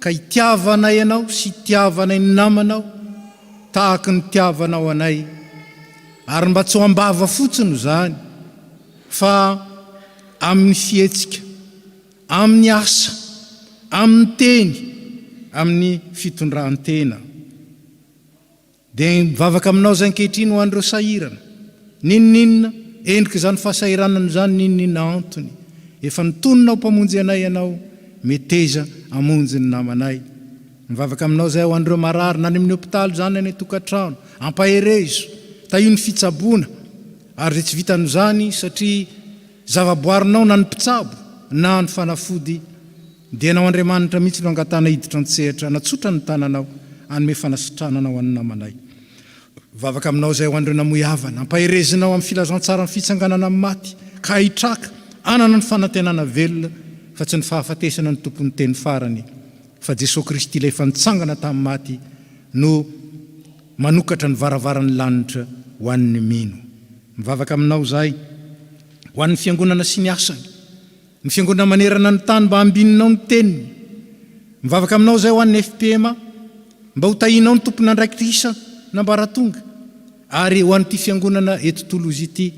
ka hitiavanay ianao sy hitiavanay ny namanao tahaka ny tiavanao anay, ary mba tsy ho ambava fotsiny izany fa amin'ny fihetsika, amin'ny asa, amin'ny teny, amin'ny fitondran-tena. Dia mivavaka aminao izay ankehitriny ho an'ireo sahirana, ninninona endrika izany fahasahiranana izany, ninninona antony, efa nitononao mpamonjy anay ianao, meteza amonjy ny namanay. Mivavaka aminao izay ho an'ireo marary, na any amin'ny hopitaly izany any tokantrano, ampaherezo, tahio ny fitsaboana, ary izay tsy vitan'izany satria zavaboarinao na ny mpitsabo na ny fanafody, dia nao Andriamanitra mihitsy no angatana hiditra an-tsehatra, natsotra ny tananao anome fanasitrananao an'ny namanay. Mivavaka aminao izay ho an'ireo namoiavana, ampaherezinao amin'ny filazantsara ny fitsanganana amin'ny maty, ka hitraka anana ny fanantenana velona, fa tsy ny fahafatesana ny tompon'ny teny farany, fa Jesosy Kristy ilay efa nitsangana tamin'ny maty no manokatra ny varavaran'ny lanitra ho an'ny mino. Mivavaka aminao izay ho an'ny fiangonana sy ny asany, ny fiangonana manerana ny tany mba ambininao ny teniny. Mivavaka aminao izay ho an'ny FPMA, mba ho tahinao ny tompony andraikitra nambaratonga, ary ho an'ity fiangonana eto Tolozy ity,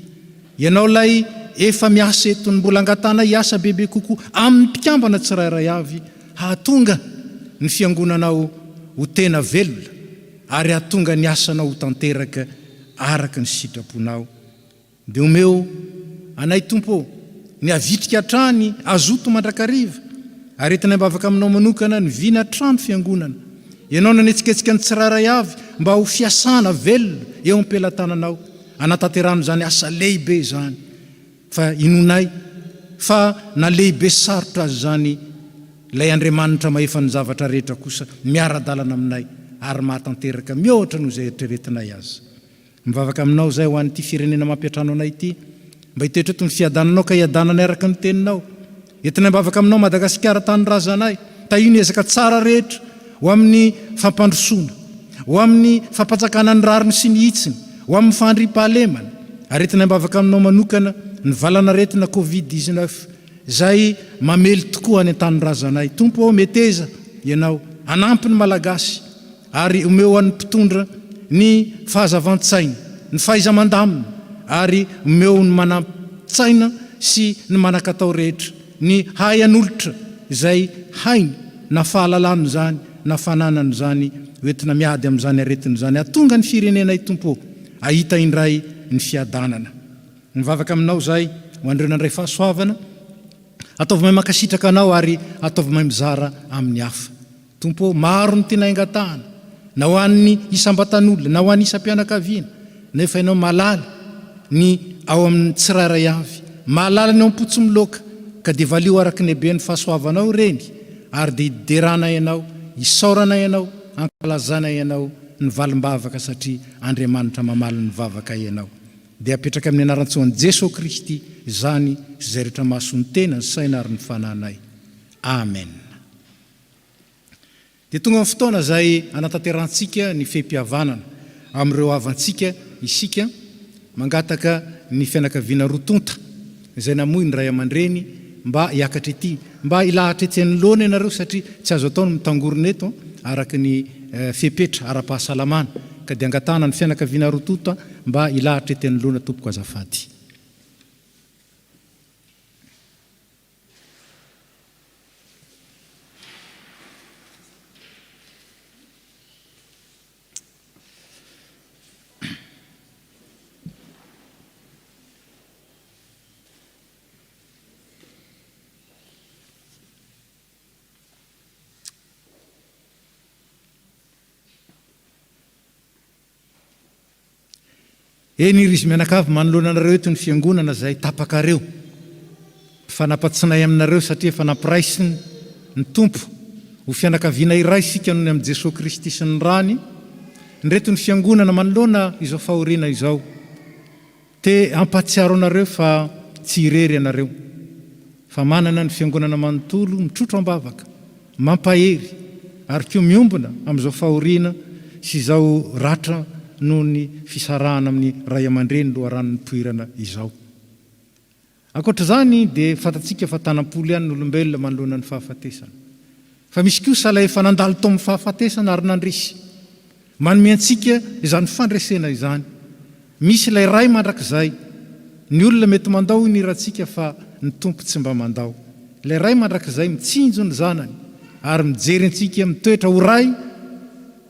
ianao lay efa miasa eto, ny mbola angatana hiasa bebe kokoa amin'ny mpikambana tsirairay avy, hahatonga ny fiangonanao ho tena velona, ary hahatonga ny asanao ho tanteraka araka ny sitraponao. Dia omeo anay Tompo ny avitrika hatrany azoto mandrakariva, ary entinay mbavaka aminao manokana ny vina trano fiangonana, ianao nanetsiketsika ny tsirairay avy mba ho fiasana velona eo am-pelatananao, anatanterano izany asa lehibe izany, fa inonay fa na lehibe sarotra azy zany lay Andriamanitra mahefa ny zavatra rehetra kosa miara-dalana aminay, ary mahatanteraka mihoatra noho izay eritreretinay azy. Mivavaka aminao izay ho an'ity firenena mampiatrano anay ity, mba hitoetra eto ny fiadananao ka hiadananay araka ny teninao. Entinay mivavaka aminao Madagasikara tany razanay, tahio ny ezaka tsara rehetra ho amin'ny fampandrosoana, ho amin'ny fampatsakana ny rariny sy ny hitsiny, ho amin'ny fandriam-pahalemana, ary entinay mivavaka aminao manokana ny valana retina Covid-19 izay mamely tokoa any an-tany razanay. Tompo, meteza ianao anampy ny malagasy, ary omeo an'ny mpitondra ny fahazavan-tsaina, ny fahaiza-mandamina, ary omeo ny manam-tsaina sy ny manan-katao rehetra, ny hay an'olotra izay hainy na fahalalana izany na fananana izany hoentina miady amin'izany aretina izany, atonga ny firenenay Tompo ahita indray ny fiadanana. Mivavaka aminao izay ho an'ireo nandray fahasoavana, ataovy mahay makasitraka anao ary ataovy mahay mizara amin'ny hafa. Tompo, maro ny tena ingatahana, na ho an'ny isam-batan'olona, na ho an'ny isam-pianakaviana, nefa ianao malala ny ao amin'ny tsirairay avy, malala ny ao am-potso miloaka, ka dia valio araka ny habe ny fahasoavanao reny, ary dia hiderana ianao, hisaorana ianao, ankalazana ianao ny valim-bavaka, satria Andriamanitra mamaly ny vavaka ianao. Dia apetraka amin'ny anaran-tsoan'i Jesosy Kristy izany izay rehetra maso ny tena, ny saina ary ny fananay. Amen. Dia tonga amin'ny fotoana izay anatanterantsika ny fehim-pihavanana amin'ireo havantsika, isika mangataka ny fianakaviana rotonta izay namoy ny ray aman-dreny mba hiakatra ety, mba ilahatra ety anoloana ianareo, satria tsy azo atao no mitangorona eto araka ny fepetra ara-pahasalamana, ka dia angatana ny fianakaviana rotonta mba ilahatra ety anoloana. Tompoko azafady. eny ry izy mianakavy manoloana anareo eto ny fiangonana zay tapakareo fanapatsinay aminareo satria efa nampiraisiny ny tompo ho fianakaviana iray sika nohony amin'i Jesosy Kristy sy ny rany nreto ny fiangonana manoloana izao fahoriana izao te ampatsiaro anareo fa tsy irery anareo fa manana ny fiangonana manontolo mitrotro ambavaka mampahery ary koa miombona amin'izao fahoriana sy izao ratra noho ny fisarahana amin'ny ray aman-dreny loharan'ny poirana izao. Ankoatra zany dia fantatsika fa tanam-polo ihany n'olombelona manoloana ny fahafatesana. Fa misy kosa ilay efa nandalo tao amin'ny fahafatesana ary nandresy. Manome antsika izany fandresena izany. Misy ilay ray mandrakizay. Ny olona mety mandao ny ratsika fa ny tompo tsy mba mandao. Ilay ray mandrakizay mitsinjo ny zanany ary mijery antsika mitoetra ho ray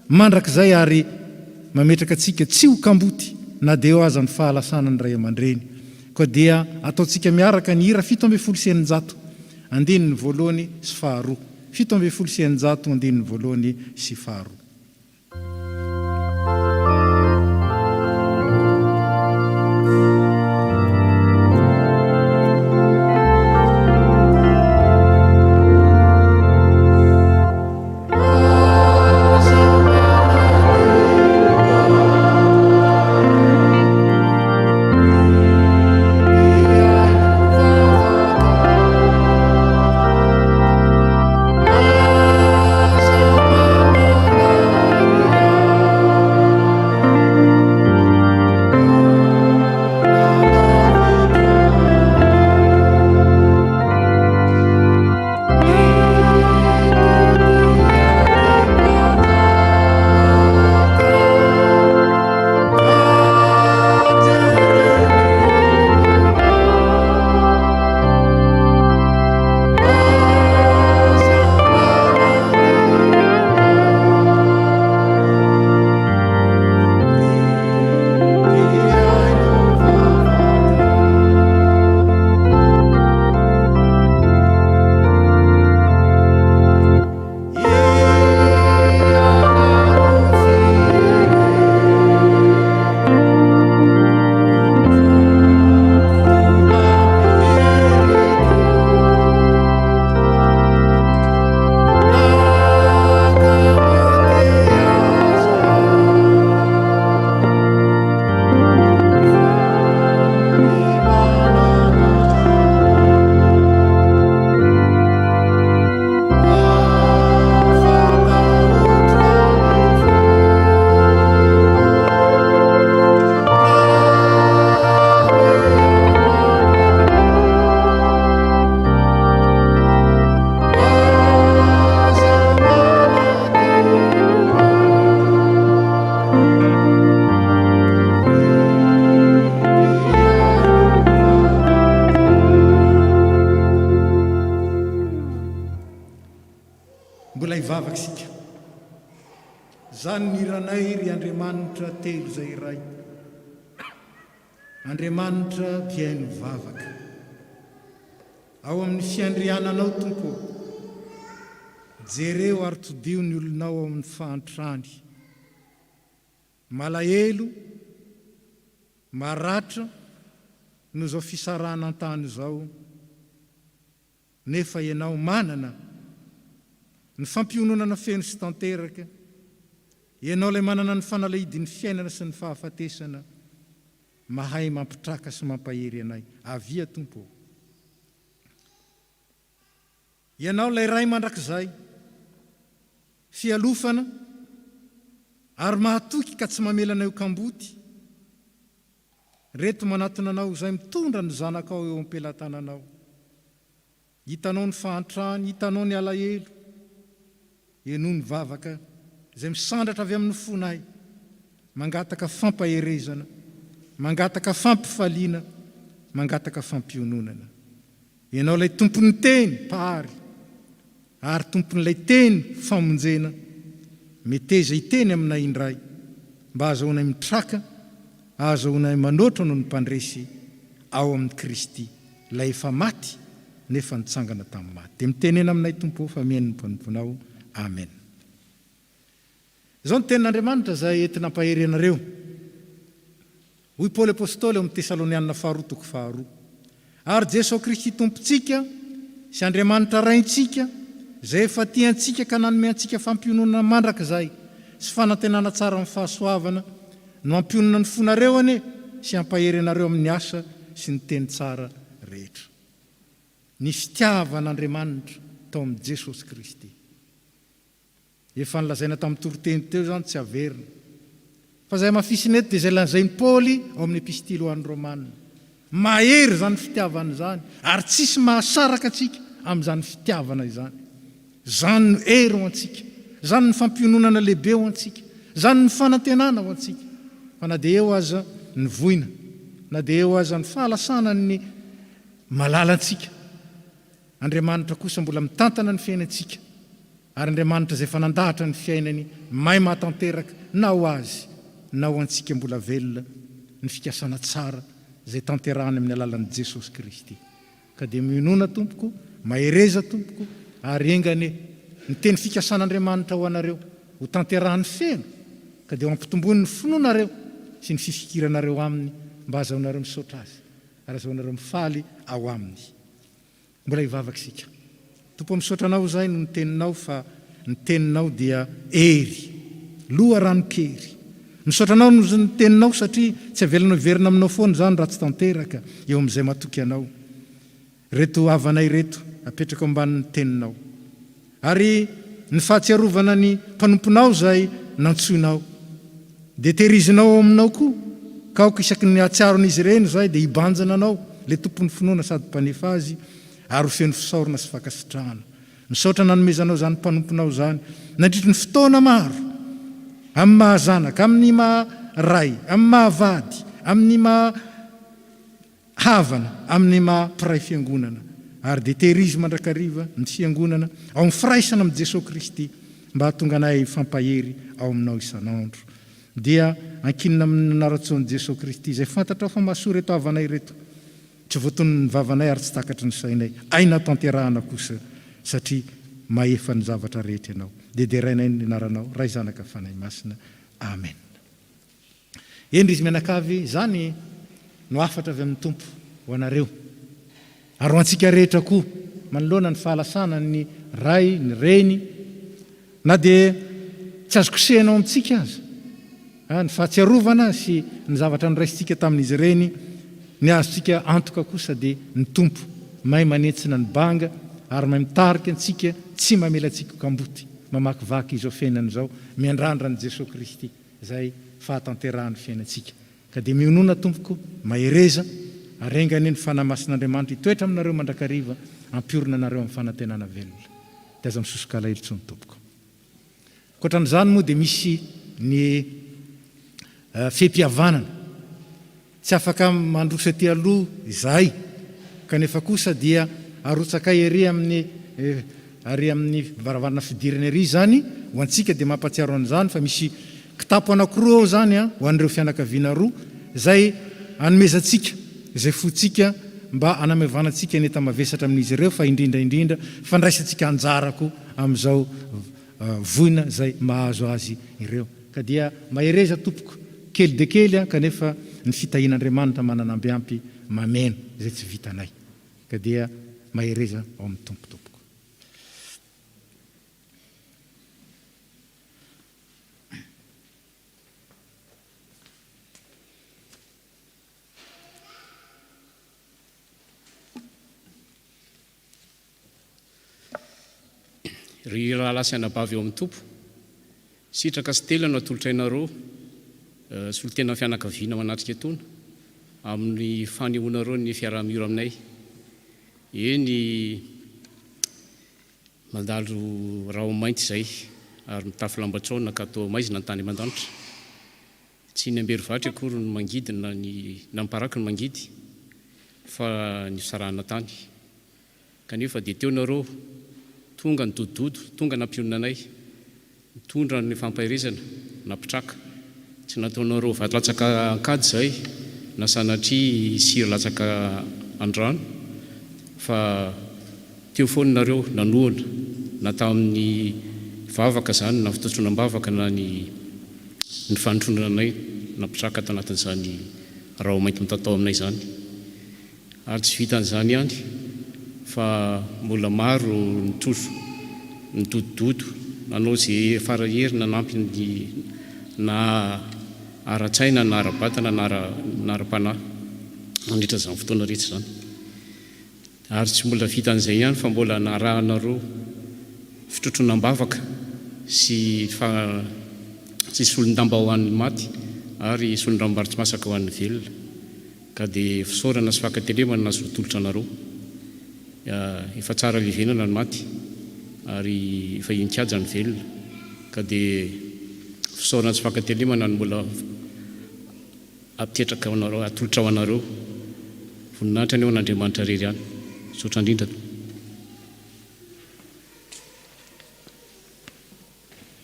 mandrakizay ary mametraka antsika tsy ho kamboty na dia eo aza ny fahalasana ny ray aman-dreny. Koa dia ataontsika miaraka ny hira 700 andininy voalohany sy faharoa. 700 andininy voalohany sy faharoa. Mbola hivavaka sika. Zany ny iranay ry Andriamanitra telo zay iray. Andriamanitra dia ny vavaka. Ao amin'ny fiandriananao Tompo. Jereo ary todio ny olonao ao amin'ny fahantrany. Malahelo, maratra no zao fisarana an-tany zao. Nefa ianao manana ny fampiononana feno sy tanteraka. Ianao ilay manana ny fanalahidin'ny fiainana sy ny fahafatesana. Mahay mampitraka sy mampahery anay. Avia Tompo. Ianao ilay ray mandrakizay. Fialofana ary mahatoky ka tsy mamelanay ho kamboty. Reto manatona anao izay mitondra ny zanakao eo am-pelantananao. Hitanao ny fahantrany, hitanao ny alahelo. Eno ny vavaka izay misandratra avy amin'ny fonay. Mangataka fampaherezana, mangataka fampifaliana, mangataka fampiononana. Ianao ilay tompony teny pahary, ary tompon'ilay teny famonjena. Meteza iteny aminay indray, mba azahoanay mitraka, azahoanay manoatra noho ny mpandresy ao amin'ny Kristy, ilay efa maty nefa nitsangana tamin'ny maty. Dia mitenena aminay Tompo fa mihaino ny mpanomponao. Amen. Izao ny tenin'Andriamanitra izay entina hampahery anareo. hoy Paoly apôstôly amin'ny Tesalonianina 2:2. Ary Jesosy Kristy tompontsika sy Andriamanitra raintsika zay efa tiantsika ka nanome antsika fampionona mandrakizay sy fanantenana tsara amin'ny fahasoavana no ampionona ny fonareo ane sy ampahery anareo amin'ny asa sy ny teny tsara rehetra. Ny fitiavan'Andriamanitra tao amin'ny Jesosy Kristy. Efa nilazaina tamin'ny toroteny teo zany tsy averina. Fa zay mafisiny eto dia zay lazainy Paoly ao amin'ny epistily ho an'ny Romanina. Mahery zany fitiavana zany ary tsisy mahasaraka atsika amin'izany fitiavana izany. Zany no hery ho antsika, zany ny fampiononana lehibe ho antsika, zany ny fanantenana ho antsika. Fa na dia eo aza ny voina, na dia eo aza ny fahalasana ny malalantsika, Andriamanitra kosa mbola mitantana ny fiainantsika. Ary Andriamanitra zay fanandahatra ny fiainany mahay mahatanteraka na ho azy na ho antsika mbola velona ny fikasana tsara zay tanterahany amin'ny alalan'i Jesosy Kristy. Ka dia mionona tompoko, mahereza tompoko, ary engane ny teny fikasan'Andriamanitra ho anareo ho tanterahany feno, ka dia ho ampitombony ny finoanareo sy ny fifikiranareo aminy mba azahoanareo misaotra azy ary azahoanareo mifaly ao aminy. Mbola hivavaka isika. Tompo misaotra anao zay no ny teninao, fa ny teninao dia ery, loha ranokery. Misaotra anao no ny teninao satria tsy avelana verina aminao foana zany raha tsy tanteraka eo amin'izay matoky anao. Reto havanay reto apetraka ambanin'ny teninao. Ary ny fahatsiarovana ny mpanomponao zay nantsoinao. Dia tehirizinao aminao koa, ka aoka isaky ny atsiaron'izy ireny zay dia hibanjana anao le tompon'ny finoana sady mpanefa azy ary ho feno fisaorana sy fakasitrahana. Misaotra nanomezanao zany mpanomponao zany nandritry ny fotoana maro amin'ny mahazanaka, amin'ny maharay, amin'ny mahavady, amin'ny mahavana, amin'ny mahampiray fiangonana. Ary dia tehirizy mandrakariva ny fiangonana ao amin'ny firaisana amin'ny Jesosy Kristy mba hahatonga anay fampahery ao aminao isanandro. Dia ankinina amin'ny anaratsoan'i Jesosy Kristy zay fantatra fa mahasoa reto havanay reto. Tsy voatony ny vavanay ary tsy takatry ny sainay. Aina tanterahana kosa satria maefa ny zavatra rehetra ianao. Dia derainay ny anaranao, ray zanaka fanay masina. Amen. Endry izy mianakavy, zany no afatra avy amin'ny tompo ho anareo. Ary ho antsika rehetra koa, manoloana ny fahalasana ny ray, ny reny, na dia tsy azo kosehanao amintsika aza. Ny fahatsiarovana sy ny zavatra nyraisintsika tamin'izy ireny, ny azontsika antoka kosa dia ny tompo mahay manentsina ny banga ary mahay mitarika antsika tsy mamela antsika kamboty, mamakivaky izao fiainana izao, miandrandra ny Jesosy Kristy zay fahatanterahany fiainantsika. Ka dia mionona tompoko, mahereza, arengany ny fanamasin'Andriamanitra hitoetra aminareo mandrakariva, ampiorina anareo amin'ny fanantenana velona. Dia aza misosoka alahelo ny tompoko. Ankoatran'izany moa dia misy ny fempihavanana. Tsy afaka mandrosa ty aloha izay, kanefa kosa dia arotsakay ery amin'ny varavarana fidirana ery zany ho antsika dia mampatsiaro an'izany, fa misy kitapo anankiroa ao zany ho an'ireo fianakaviana roa zay anomezantsika zay fotsika mba anamevanatsika ny entamavesatra amin'izy ireo, fa indrindra fandraisantsika anjarako amin'izao voina zay mahazo azy ireo. Ka dia mahereza tompoko kely de kely kanefa ny fitahian'Andriamanitra mananambiampy mameno zay tsy vitanay. Ka dia mahereza ao amin'ny tompotompoko. Ry raha lasana bavy eo amin'ny tompo, sitraka sy telo no atolotra inareo solotena fianakaviana manatrika etona amin'ny fanehoanareo ny fiaraha-miro aminay. Eny mandalo raha mainty zay ary mitafy lambatrona ka atao maizina ny tany aman-danitra. Tsy ny ambery-vatra akory ny mangidy na miparaky ny mangidy fa ny fisarahana tany. Kanefa dia teo nareo tonga ny dododo, tonga nampionanay, mitondra ny fampahirizana, napitraka. Tsy nataonareo vatlatsaka ankady zay, na sanatria sira latsaka andrano, fa teo foana nareo nanoana, na tamin'ny vavaka zany, na fitotronam-bavaka na ny fanotronanay, napitraka tanatin'izany raha ho mainty mitatao aminay zany. Ary tsy vitan'izany ihany fa mbola maro nitroso nidodododo nanao zay faraherina nampy na ara-tsaina na ara-batana na ara-panahy mandritra izany fotoana rehetra zany. Ary tsy mbola vitan'izay ihany fa mbola narahanareo fitrotronam-bavaka sy solondamba ho an'ny maty ary solondambary tsy masaka ho an'ny velona, ka dia fisaorana sy fakatelemana nazotolotra anareo. Efa tsara livenana ny maty ary efa inkajy ny velona, ka dia fisaorana sy fakatelemana ny mbola apitetraka anareo, atolotra ho anareo. Voninahitra ny eo an'Andriamanitra rery ihany. Misaotra indrindra.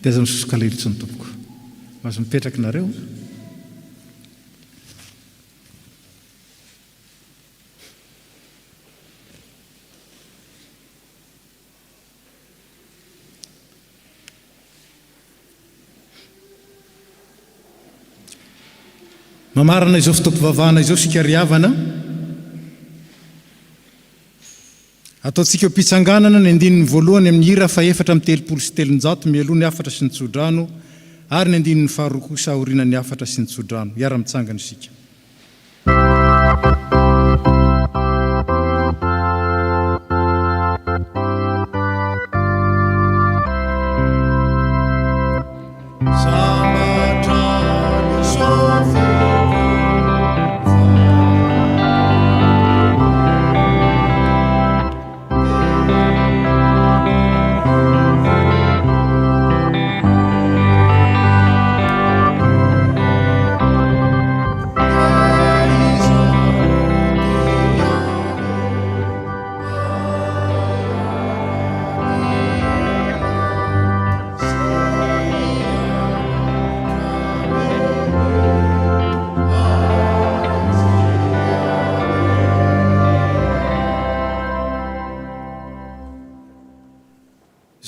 dia aza misosoka leritry ny tompoko. Mahazo mipetraka nareo. Mamarana izao fitompivavahana izao sika riavana, ataontsika mpitsanganana ny andinin'ny voalohany amin'ny hira fa 4:7 mialoha ny 4 sy ny tsodrano, ary ny andinin'ny faharoa kosa aoriana ny 4 sy ny tsodrano. Iara-mitsangana isika.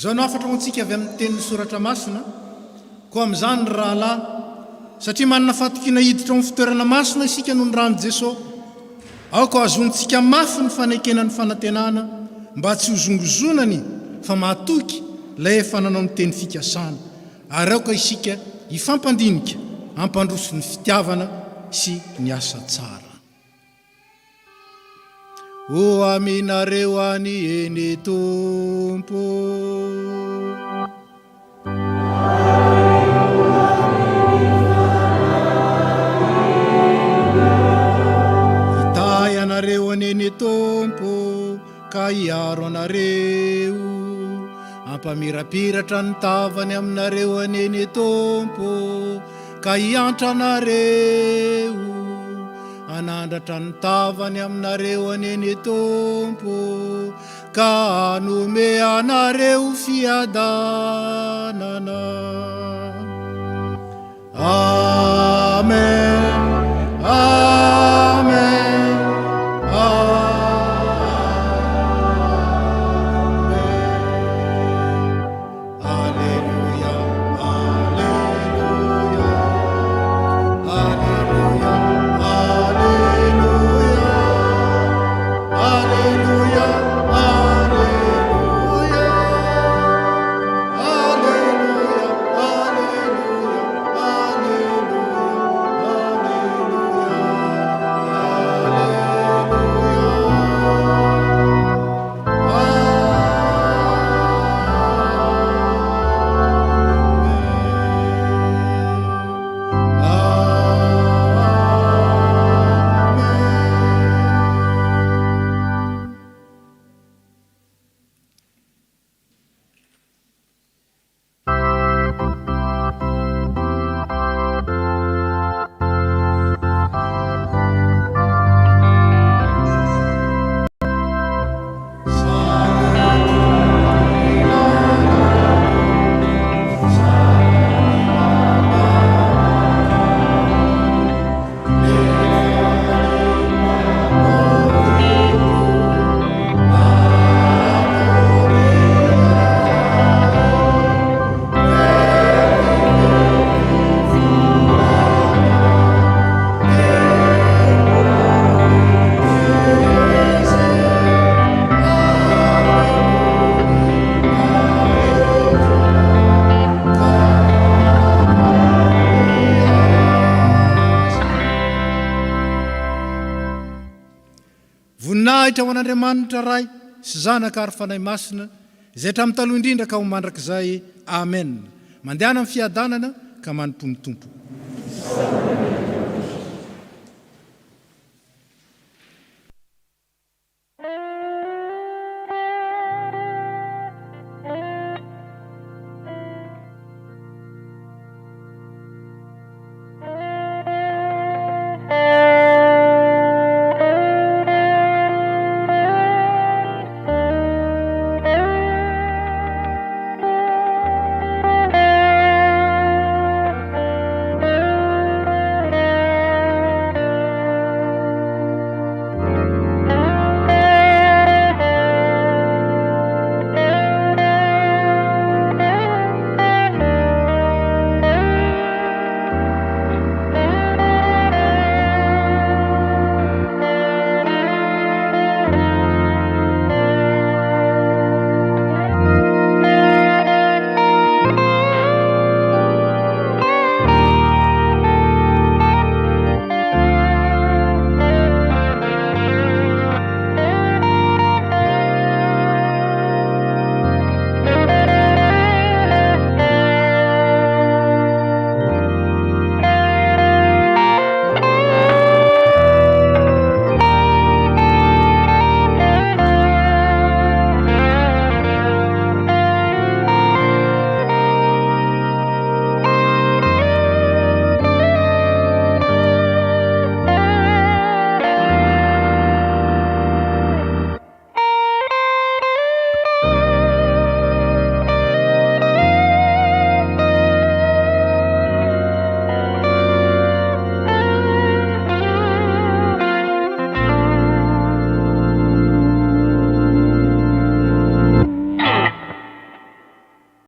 Zao no afatra hoantsika avy amin'ny tenin'ny soratra masina, ko amin'izany rahalahy, satria manana fahatokiana hiditra amin'ny fitoerana masina isika noho ny ran'i Jesosy. Aoka azontsika mafy ny fanekena ny fanantenana mba tsy hozongozonany fa mahatoky ilay efa nanao ny teny fikasana. Ary aoka isika hifampandinika hampandroso ny fitiavana sy ny asa tsara. O aminareo any eny Tompo, hitay anareo any eny Tompo ka hiaro anareo, ampamirapiratra ny tavany aminareo any eny Tompo ka hiantra anareo, anandratra ny tavany aminareo any eny Tompo ka hanome anareo fiadanana. Amen, amen, amen. Alleluia, alleluia, alleluia, alleluia, alleluia, alleluia, alleluia, alleluia, alleluia. ahitra ho an'Andriamanitra ray sy zanaka ary fanahy masina izay hatramin'ny taloha indrindra ka ho mandrakizay amen. Mandehana amin'ny fiadanana ka manompo ny tompo.